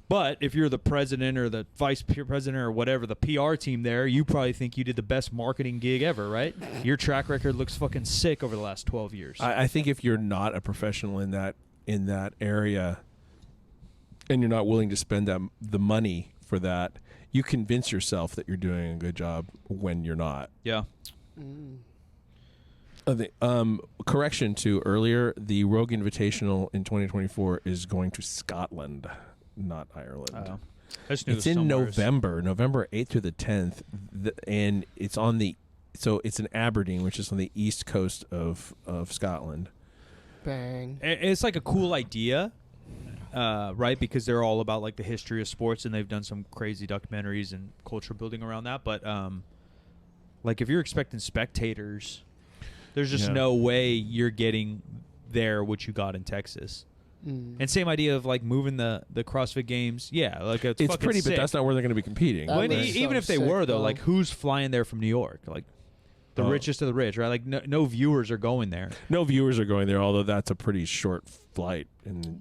but if you're the president or the vice president or whatever, the PR team there, you probably think you did the best marketing gig ever, right? Your track record looks fucking sick over the last 12 years. I think if you're not a professional in that area and you're not willing to spend the money for that, you convince yourself that you're doing a good job when you're not. Yeah. Correction to earlier, the Rogue Invitational in 2024 is going to Scotland, not Ireland. It's in November 8th through the 10th, and it's it's in Aberdeen, which is on the east coast of Scotland. Bang! It's a cool idea, right? Because they're all about the history of sports, and they've done some crazy documentaries and culture building around that. But if you're expecting spectators, there's just no way you're getting there what you got in Texas. And same idea of moving the CrossFit Games. Yeah, it's pretty, sick. but that's not where they're going to be competing. Even if they were though, who's flying there from New York? The richest of the rich, right? No viewers are going there. No viewers are going there, although that's a pretty short flight.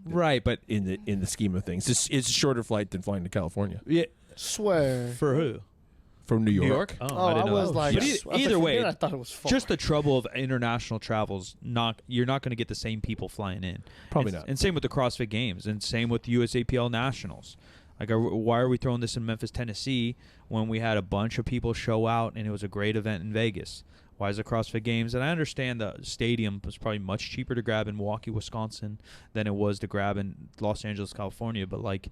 Right, but in the scheme of things, it's a shorter flight than flying to California. Yeah. Swear. For who? From New York. New York? Oh, I didn't know was that. like, But I was either like, way, I thought it was far. just the trouble of international travels. You're not going to get the same people flying in. Probably and, not. And same with the CrossFit Games, and same with the USAPL Nationals. Like, why are we throwing this in Memphis, Tennessee, when we had a bunch of people show out and it was a great event in Vegas? Why is the CrossFit Games? And I understand the stadium was probably much cheaper to grab in Milwaukee, Wisconsin, than it was to grab in Los Angeles, California. But like,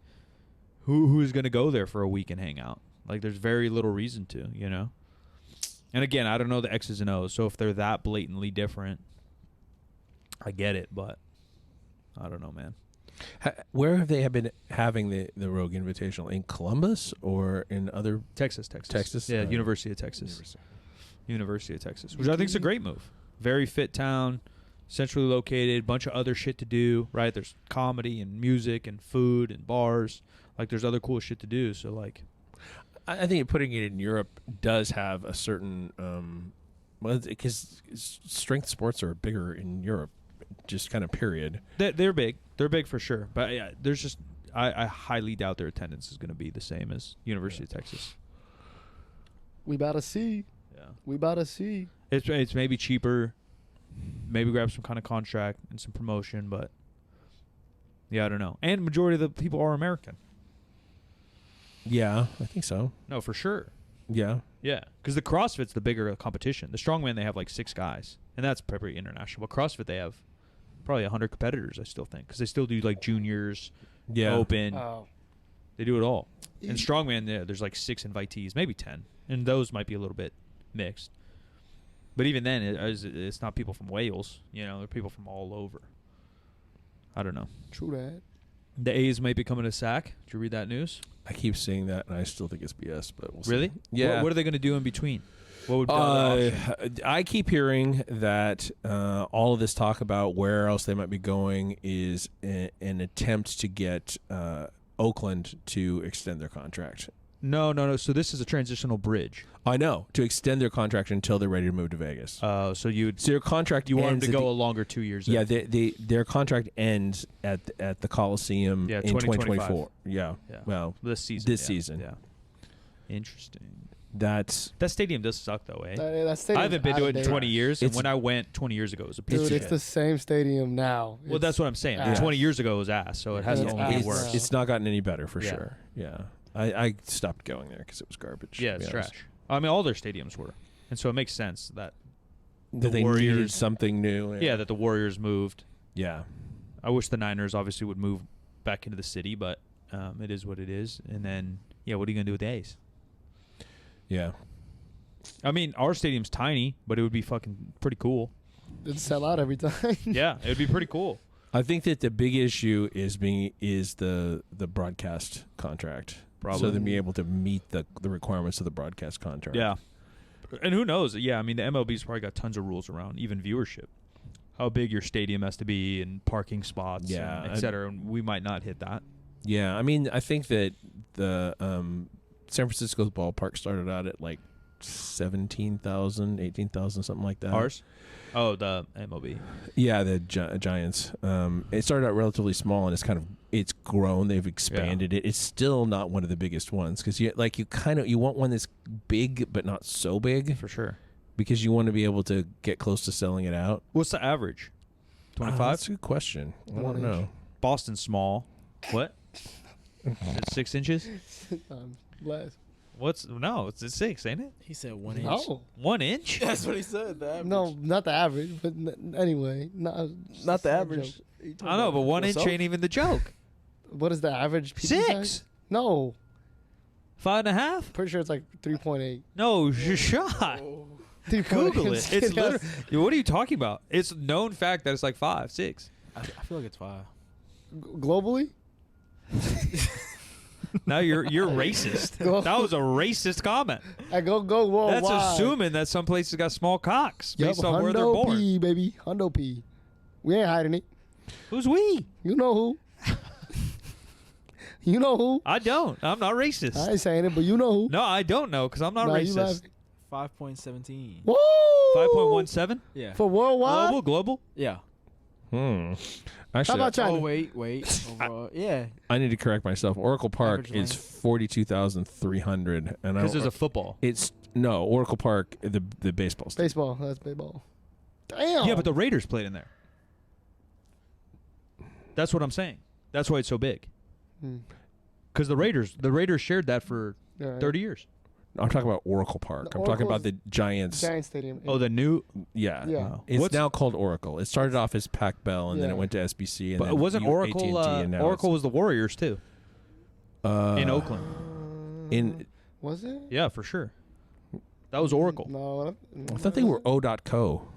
who's going to go there for a week and hang out? Like, there's very little reason to, you know? And again, I don't know the X's and O's, so if they're that blatantly different, I get it, but I don't know, man. Where have they been having the Rogue Invitational? In Columbus or in other... Texas. Yeah, University of Texas. University of Texas, which I think is a great move. Very fit town, centrally located, bunch of other shit to do, right? There's comedy and music and food and bars. Like, there's other cool shit to do, so, like... I think putting it in Europe does have a certain, because strength sports are bigger in Europe, just kind of period. They're big. They're big for sure. But yeah, there's just, I highly doubt their attendance is going to be the same as University of Texas. We about to see. Yeah. We about to see. It's maybe cheaper. Maybe grab some kind of contract and some promotion, but yeah, I don't know. And majority of the people are American. Yeah, I think so. No, for sure. Yeah. Yeah, because the CrossFit's the bigger competition. The strongman, they have like 6 guys, and that's probably international. But CrossFit, they have probably 100 competitors, I still think, because they still do like juniors, open. They do it all. And strongman, there's like 6 invitees, maybe 10, and those might be a little bit mixed. But even then, it's not people from Wales. You know, they're people from all over. I don't know. True that. The A's might be coming to SAC. Did you read that news? I keep seeing that, and I still think it's BS, but we'll see. Really? Yeah. What are they going to do in between? What would be the other option? I keep hearing that all of this talk about where else they might be going is an attempt to get Oakland to extend their contract. No. So this is a transitional bridge. I know, to extend their contract until they're ready to move to Vegas. So their contract you want them ends to at go a longer 2 years. Yeah, their contract ends at the Coliseum in 2024. Yeah. Well, this season. season. Yeah. Interesting. That stadium does suck though, eh? That I haven't been to it in 20 years, and It's- when I went 20 years ago, it was a piece Dude, of it's shit. the same stadium now. Well, that's what I'm saying. ass. 20 years ago it was ass, so it has It's to only ass be worse. now. it's not gotten any better for Yeah. sure. Yeah. I stopped going there because it was garbage. Yeah, to be it's honest. trash. I mean, all their stadiums were, and so it makes sense that That they Warriors- needed something new. yeah, that the Warriors moved. Yeah. I wish the Niners obviously would move back into the city, but it is what it is. And then, yeah, what are you gonna do with the A's? Yeah. I mean, our stadium's tiny, but it would be fucking pretty cool. It'd sell out every time. Yeah, it would be pretty cool. I think that the big issue is the broadcast contract. Probably. So they'd be able to meet the requirements of the broadcast contract. Yeah. And who knows? Yeah, I mean, the MLB's probably got tons of rules around even viewership. How big your stadium has to be and parking spots, Yeah, and et cetera. And we might not hit that. Yeah. I mean, I think that the San Francisco's ballpark started out at like 17,000, 18,000, something like that. Ours? Oh, the MLB. Yeah, the Giants. It started out relatively small, and it's grown. They've expanded it. It's still not one of the biggest ones because you want one that's big but not so big For sure. because you want to be able to get close to selling it out. What's the average? 25? That's a good question. I don't 1 inch. know. Boston's small. What? Is it 6 inches? Less. No, it's 6, ain't it? He said 1 inch. No. 1 inch? That's what he said. The average. No, not the average, but anyway. not the average. I know, but 1 inch Yourself? ain't even the joke. What is the average people 6. size? No. 5.5? Pretty sure it's like 3.8. No, shot. Oh. 3.8. Google it. It's literally. What are you talking about? It's known fact that it's like 5, 6. I feel like it's 5. Globally? Now you're racist. Go. That was a racist comment. I go worldwide. That's assuming that some places got small cocks based on where they're Hundo born. P, baby. Hundo P. We ain't hiding it. Who's we? You know who. You know who. I don't. I'm not racist. I ain't saying it, but you know who. No, I don't know because I'm not Nah, you racist.5.17. Whoa. 5.17? Yeah. For worldwide? Global? Yeah. Actually, about China? Oh wait. Overall, yeah. I need to correct myself. Oracle Park Average is length. 42,300, and Because there's a football. It's no Oracle Park, the baseball stadium. Baseball. That's baseball. Damn. Yeah, but the Raiders played in there. That's what I'm saying. That's why it's so big. Because the Raiders shared that for 30 years. I'm talking about Oracle Park. I'm talking about the Giants. Giant Stadium. Oh, the new. Yeah. Wow. It's now called Oracle. It started off as Pac Bell, and then Yeah. it went to SBC, and But then it wasn't Oracle. AT&T, and now Oracle was the Warriors too in Oakland. in. Was it? Yeah, for sure. That was Oracle. No. I thought they were O.co.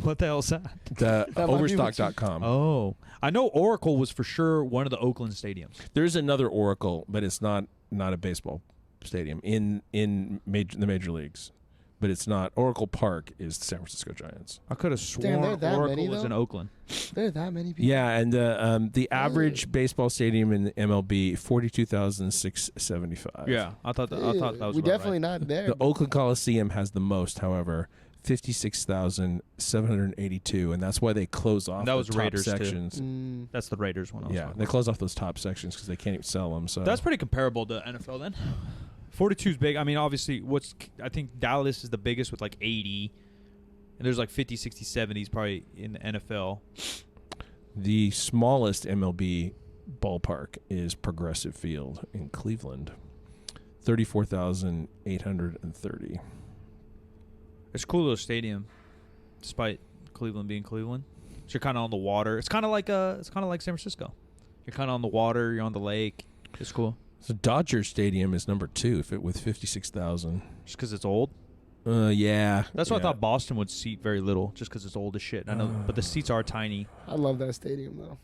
What the hell is that? The That might be Overstock.com. Oh, I know Oracle was for sure one of the Oakland stadiums. There's another Oracle, but it's not a baseball stadium in the major leagues. But it's not. Oracle Park is the San Francisco Giants. I could have Damn, sworn there are that Oracle many, was though? in Oakland. There are that many people. Yeah, and the average baseball stadium in the MLB 42,675. Yeah, I thought that was We about definitely right. not there. The Oakland Coliseum has the most, however, 56,782, and that's why they close off That the was top Raiders, too. sections. That's the Raiders one. I was Yeah, talking they about. close off those top sections because they can't even sell them. So That's pretty comparable to NFL then. 42 is big. I mean, obviously, I think Dallas is the biggest with like 80, and there's like 50, 60, 70s probably in the NFL. the smallest MLB ballpark is Progressive Field in Cleveland, 34,830. It's a cool little stadium, despite Cleveland being Cleveland. So you're kind of on the water. It's kind of like San Francisco. You're kind of on the water. You're on the lake. It's cool. So Dodger Stadium is number 2 with 56,000. Just because it's old. Yeah. That's why I yeah. thought Boston would seat very little, just because it's old as shit. I know, but the seats are tiny. I love that stadium though.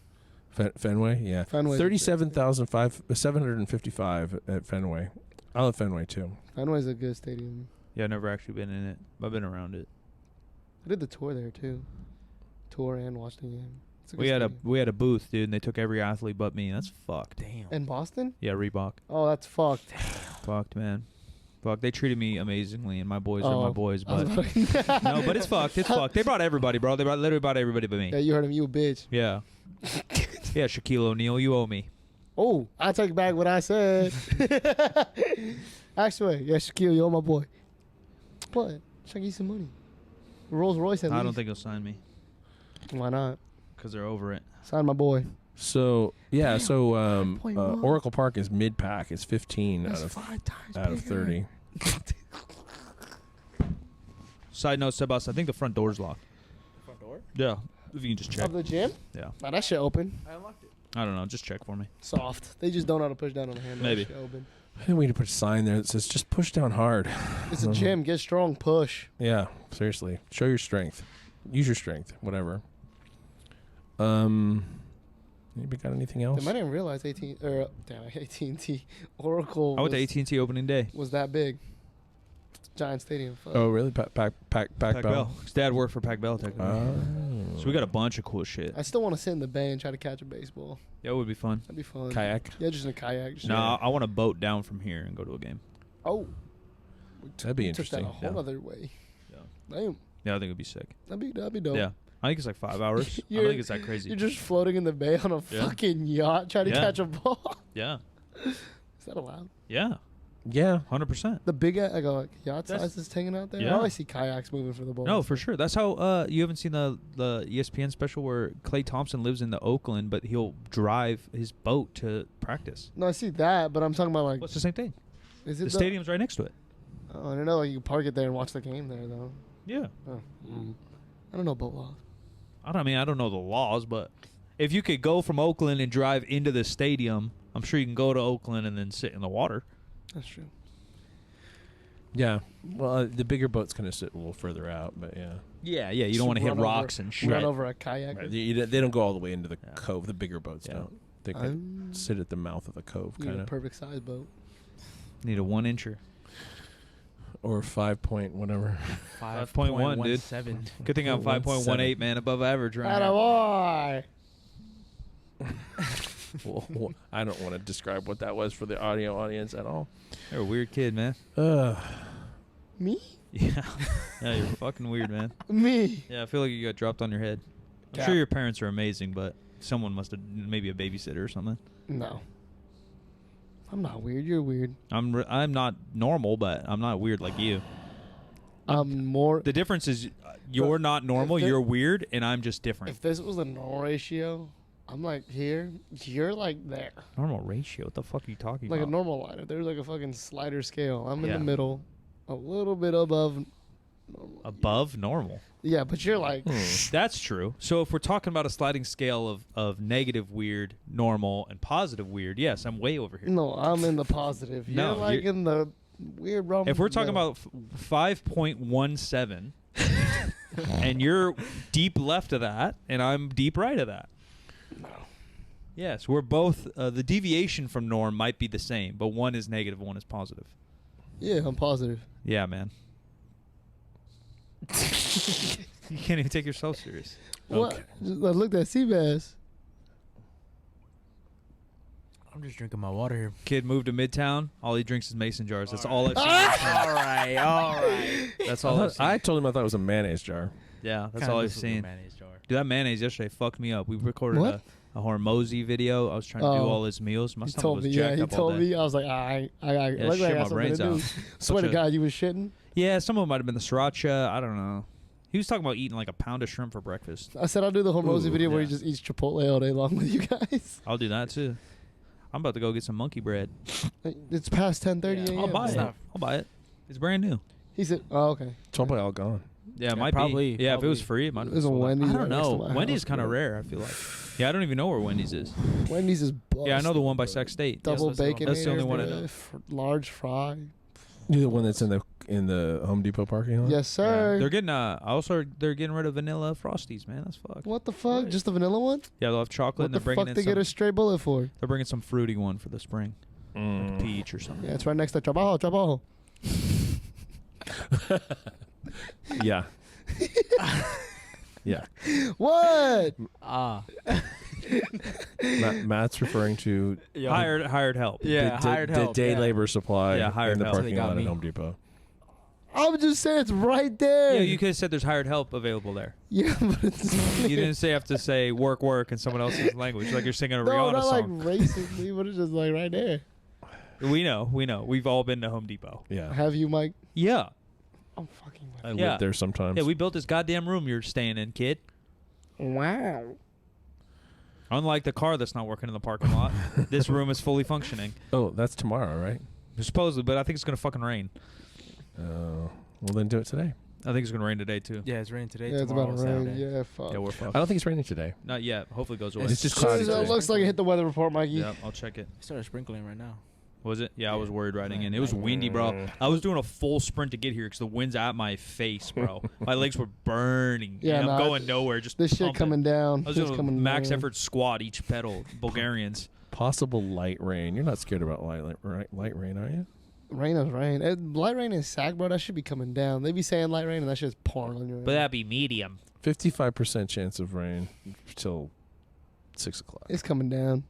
Fenway, yeah. Fenway's 37,755 at Fenway. I love Fenway too. Fenway's a good stadium. Yeah, I've never actually been in it. But I've been around it. I did the tour there too. Tour and watched the game. It's a good We had stadium. a booth, dude, and they took every athlete but me. That's fucked. Damn. in Boston. Yeah, Reebok. Oh, that's fucked. Fucked, man. Fuck. They treated me amazingly, and my boys are my Oh. boys. I was But about to- no, but it's fucked. It's fucked. They brought everybody, bro. They literally brought everybody but me. Yeah, you heard him. You a bitch. Yeah. Yeah, Shaquille O'Neal, you owe me. Oh, I take back what I said. Actually, yeah, Shaquille, you're my boy. What? Should I give you some money? Rolls Royce at I least. don't think he'll sign me Why not? because they're over it. Sign my boy. So yeah, so 5.1. Oracle Park is mid pack. It's 15 That's out of 5 times out of bigger. 30. Side note, Sebastian, I think the front door's locked. Front door? Yeah. If you can just check. Of the gym? Yeah. Nah, that shit open. I unlocked it. I don't know. Just check for me. Soft. They just don't know how to push down on the handle. Maybe. That shit open. I think we need to put a sign there that says just push down hard. It's a gym. Get strong. Push. Yeah, seriously. Show your strength. Use your strength. Whatever. Anybody got anything else? Damn, I didn't realize AT&T Oracle I went to was, AT&T opening day. was that big. Giant stadium. Fuck. Oh, really? Pac Bell. His dad worked for Pac Bell technically. Oh. So we got a bunch of cool shit. I still want to sit in the bay and try to catch a baseball. Yeah, it would be fun. That'd be fun. Kayak. Yeah, just in a kayak. Just No, I want to boat down from here and go to a game. Oh. That'd be Took that interesting. a whole Yeah. other way. Yeah. Damn. Yeah, I think it'd be sick. That'd be dope. Yeah. I think it's like 5 hours. I don't You're- think it's that crazy. You're just floating in the bay on a Yeah. fucking yacht trying to Yeah. catch a ball. Yeah. Is that allowed? Yeah. Yeah. 100%. The big like yacht That's- size is hanging out there. Yeah. I always see kayaks moving for the ball. No, for sure. That's how you haven't seen the ESPN special where Klay Thompson lives in the Oakland, but he'll drive his boat to practice. No, I see that, but I'm talking about like Well, it's the same thing. is The it stadium's right next to it. Oh, I don't know. Like, you can park it there and watch the game there though. Yeah. Oh. I don't know boat laws. I don't know the laws, but if you could go from Oakland and drive into the stadium, I'm sure you can go to Oakland and then sit in the water. That's true. Yeah. Well, the bigger boat's going to sit a little further out, but yeah. Yeah, yeah. You Just don't want to hit run over- rocks and shit. Run over a kayak. Right. They don't go all the way into the Yeah. cove. The bigger boats Yeah. don't. They can sit at the mouth of the cove, You need kind a of. perfect size boat. Need a 1-incher. Or 5 point whatever. 5.1, dude. 5.17. Good thing I'm 5.18, man. Above average right now. Attaboy! Well, I don't want to describe what that was for the audio audience at all. You're a weird kid, man. Me? Yeah. Yeah, you're fucking weird, man. Me? Yeah, I feel like you got dropped on your head. I'm sure your parents are amazing, but someone must have maybe a babysitter or something. No. I'm not weird. You're weird. I'm not normal, but I'm not weird like you. I'm more. The difference is you're not normal, you're weird, and I'm just different. If this was a normal ratio, I'm like here. You're like there. Normal ratio? What the fuck are you talking Like about? a normal line. If there's like a fucking slider scale, I'm in Yeah. the middle, a little bit above. Normal. Above normal. Yeah, but you're like. That's true. So if we're talking about a sliding scale of negative weird, normal, and positive weird, yes, I'm way over here. No, I'm in the positive. You're No, like you're- in the weird realm. If we're talking No. about 5.17, and you're deep left of that, and I'm deep right of that. No. Yes, we're both. The deviation from norm might be the same, but one is negative, one is positive. Yeah, I'm positive. Yeah, man. You can't even take yourself serious. What? I looked at Seabass. I'm just drinking my water here. Kid moved to Midtown. All he drinks is mason jars. That's all I've seen. All right, all right. That's all I've seen. I told him I thought it was a mayonnaise jar. Yeah, that's Kinda all I've looks like a seen. mayonnaise jar. Dude, that mayonnaise yesterday fucked me up. We recorded What? a Hormozy video. I was trying to do Oh. all his meals. My He stomach told was me. jacked Yeah, he up all told day. me. I was like, I Yeah, look like I shit got my something brains to do. out. Swear to Such a- God, you was shitting. Yeah, some of them might have been the sriracha. I don't know. He was talking about eating like a pound of shrimp for breakfast. I said I'll do the Hormozy Ooh, video where he yeah. just eats Chipotle all day long with you guys. I'll do that too. I'm about to go get some monkey bread. It's past 10:30 Yeah. a.m. I'll buy it. Stop. I'll buy it. It's brand new. He said, "Oh, okay." It's probably all gone. Yeah, it Yeah, might probably- be. Yeah, if it was probably. free, it might have been There's a sold out. Wendy's I don't right next to know. my Wendy's house, kind of bro. rare, I feel like. Yeah, I don't even know where Wendy's is. Wendy's is busted. Yeah, I know the one by Sac State. Double that's the one. bacon. That's the only one I know. Large fry. You the one that's in the Home Depot parking lot? Yes, sir. Yeah. They're getting they're getting rid of vanilla Frosties, man. That's fucked. What the fuck? Just the vanilla one? Yeah, they'll have chocolate What and the they're bringing fuck in they get a some, straight bullet for? they're bringing some fruity one for the spring. Like Mm. peach or something. Yeah, it's right next to Trabajo. Trabajo. Yeah. Yeah. What? Ah. Matt's referring to Hired help. Yeah, hired help. the day yeah. labor supply Yeah, hired in the help. parking They got lot at me. Home Depot. I'm just saying it's right there. Yeah, you could have said there's hired help available there. Yeah, but it's You didn't say have to say work in someone else's language, like you're singing a no, Rihanna not like song. racistly, but it's just like right there. We know. We've all been to Home Depot. Yeah. Have you, Mike? Yeah. I'm fucking with I Yeah. live there sometimes. Yeah, we built this goddamn room you're staying in, kid. you. Wow. Unlike the car that's not working in the parking lot, this room is fully functioning. Oh, that's tomorrow, right? Supposedly, but I think it's going to fucking rain. Well, then do it today. I think it's going to rain today, too. Yeah, it's raining today. Yeah, it's tomorrow, about to rain. Saturday. Yeah, fuck. Yeah, we're I fucked. don't think it's raining today. Not yet. Hopefully it goes away. It's just As soon cloudy as it today. looks like it hit the weather report, Mikey. Yeah, I'll check it. It started sprinkling right now. Was it? Yeah, I was worried riding in. It was Mm. windy, bro. I was doing a full sprint to get here because the wind's at my face, bro. My legs were burning. Yeah, and I'm no, going nowhere. Just This shit pumping. coming down. I was It's doing a coming max down. effort squat each pedal. Bulgarians. Possible light rain. You're not scared about light rain, are you? Rain is rain. Light rain in Sac, bro. That should be coming down. They be saying light rain, and that shit's pouring on your But that'd be medium. 55% chance of rain till 6 o'clock. It's coming down.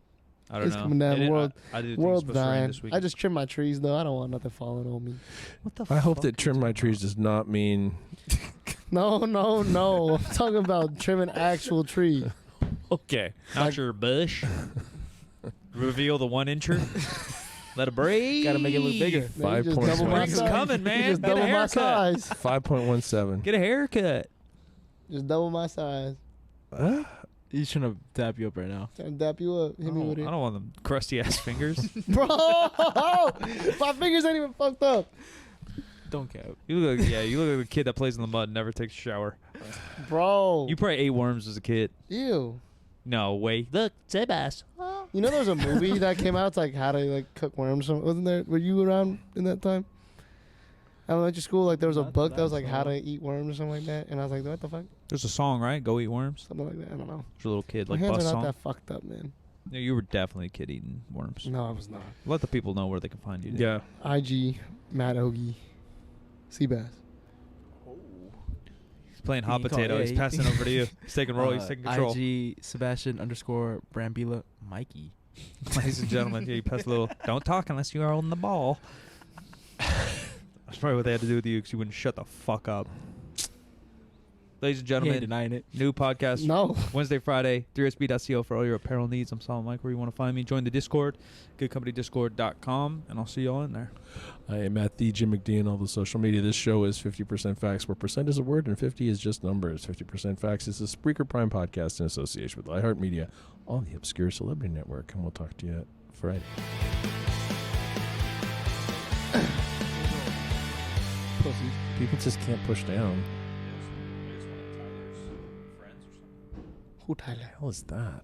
I don't It's know. coming down. It- World- I did think World's it's supposed to rain dying. this week. I just trim my trees, though. I don't want nothing falling on me. What the I hope fuck that trim is my going trees on? does not mean. No. I'm talking about trimming actual tree. Okay. Not your bush. Reveal the 1-incher. Let it breathe. Gotta make it look bigger. Man, you just 5.7. double my Spring's size. coming, You man. just Get a double my haircut. size. 5.17. Get a haircut. Just double my size. He's trying to tap you up right now. Trying to dap you up. Hit me with I it. don't want them crusty ass fingers. Bro! My fingers ain't even fucked up. Don't cap. You look like the kid that plays in the mud and never takes a shower. Bro. You probably ate worms as a kid. Ew. No way. Look, Sebastian. You know there's a movie that came out. It's like how to like cook worms. Wasn't there? Were you around in that time? Elementary school, like there was a Not book that that was like how so. to eat worms or something like that, and I was like, what the fuck? There's a song, right? Go eat worms. Something like that. I don't know. There's a little kid My like hands bus are not song. that fucked up, man. No, you were definitely a kid eating worms. No, I was not. Let the people know where they can find you. dude. Yeah. IG, Matt Ogihara, Seabass. He's playing hot You call- potato. yeah, He's he- passing over to you. He's taking roll. He's taking control. IG Sebastian _Brambila Mikey. Ladies and gentlemen, yeah, you pass a little. Don't talk unless you are holding the ball. That's probably what they had to do with you because you wouldn't shut the fuck up. Ladies and He ain't gentlemen, denying it. new podcast No. Wednesday, Friday, 3sb.co for all your apparel needs. I'm Solid Mike, where you want to find me. Join the Discord, goodcompany.discord.com, and I'll see you all in there. I am at the Jim McDonald, all the social media. This show is 50% facts, where percent is a word and 50 is just numbers. 50% facts is a Spreaker Prime podcast in association with iHeartMedia on the Obscure Celebrity Network. And we'll talk to you Friday. Pussies. People just can't push down. Who Tyler? What the hell is that?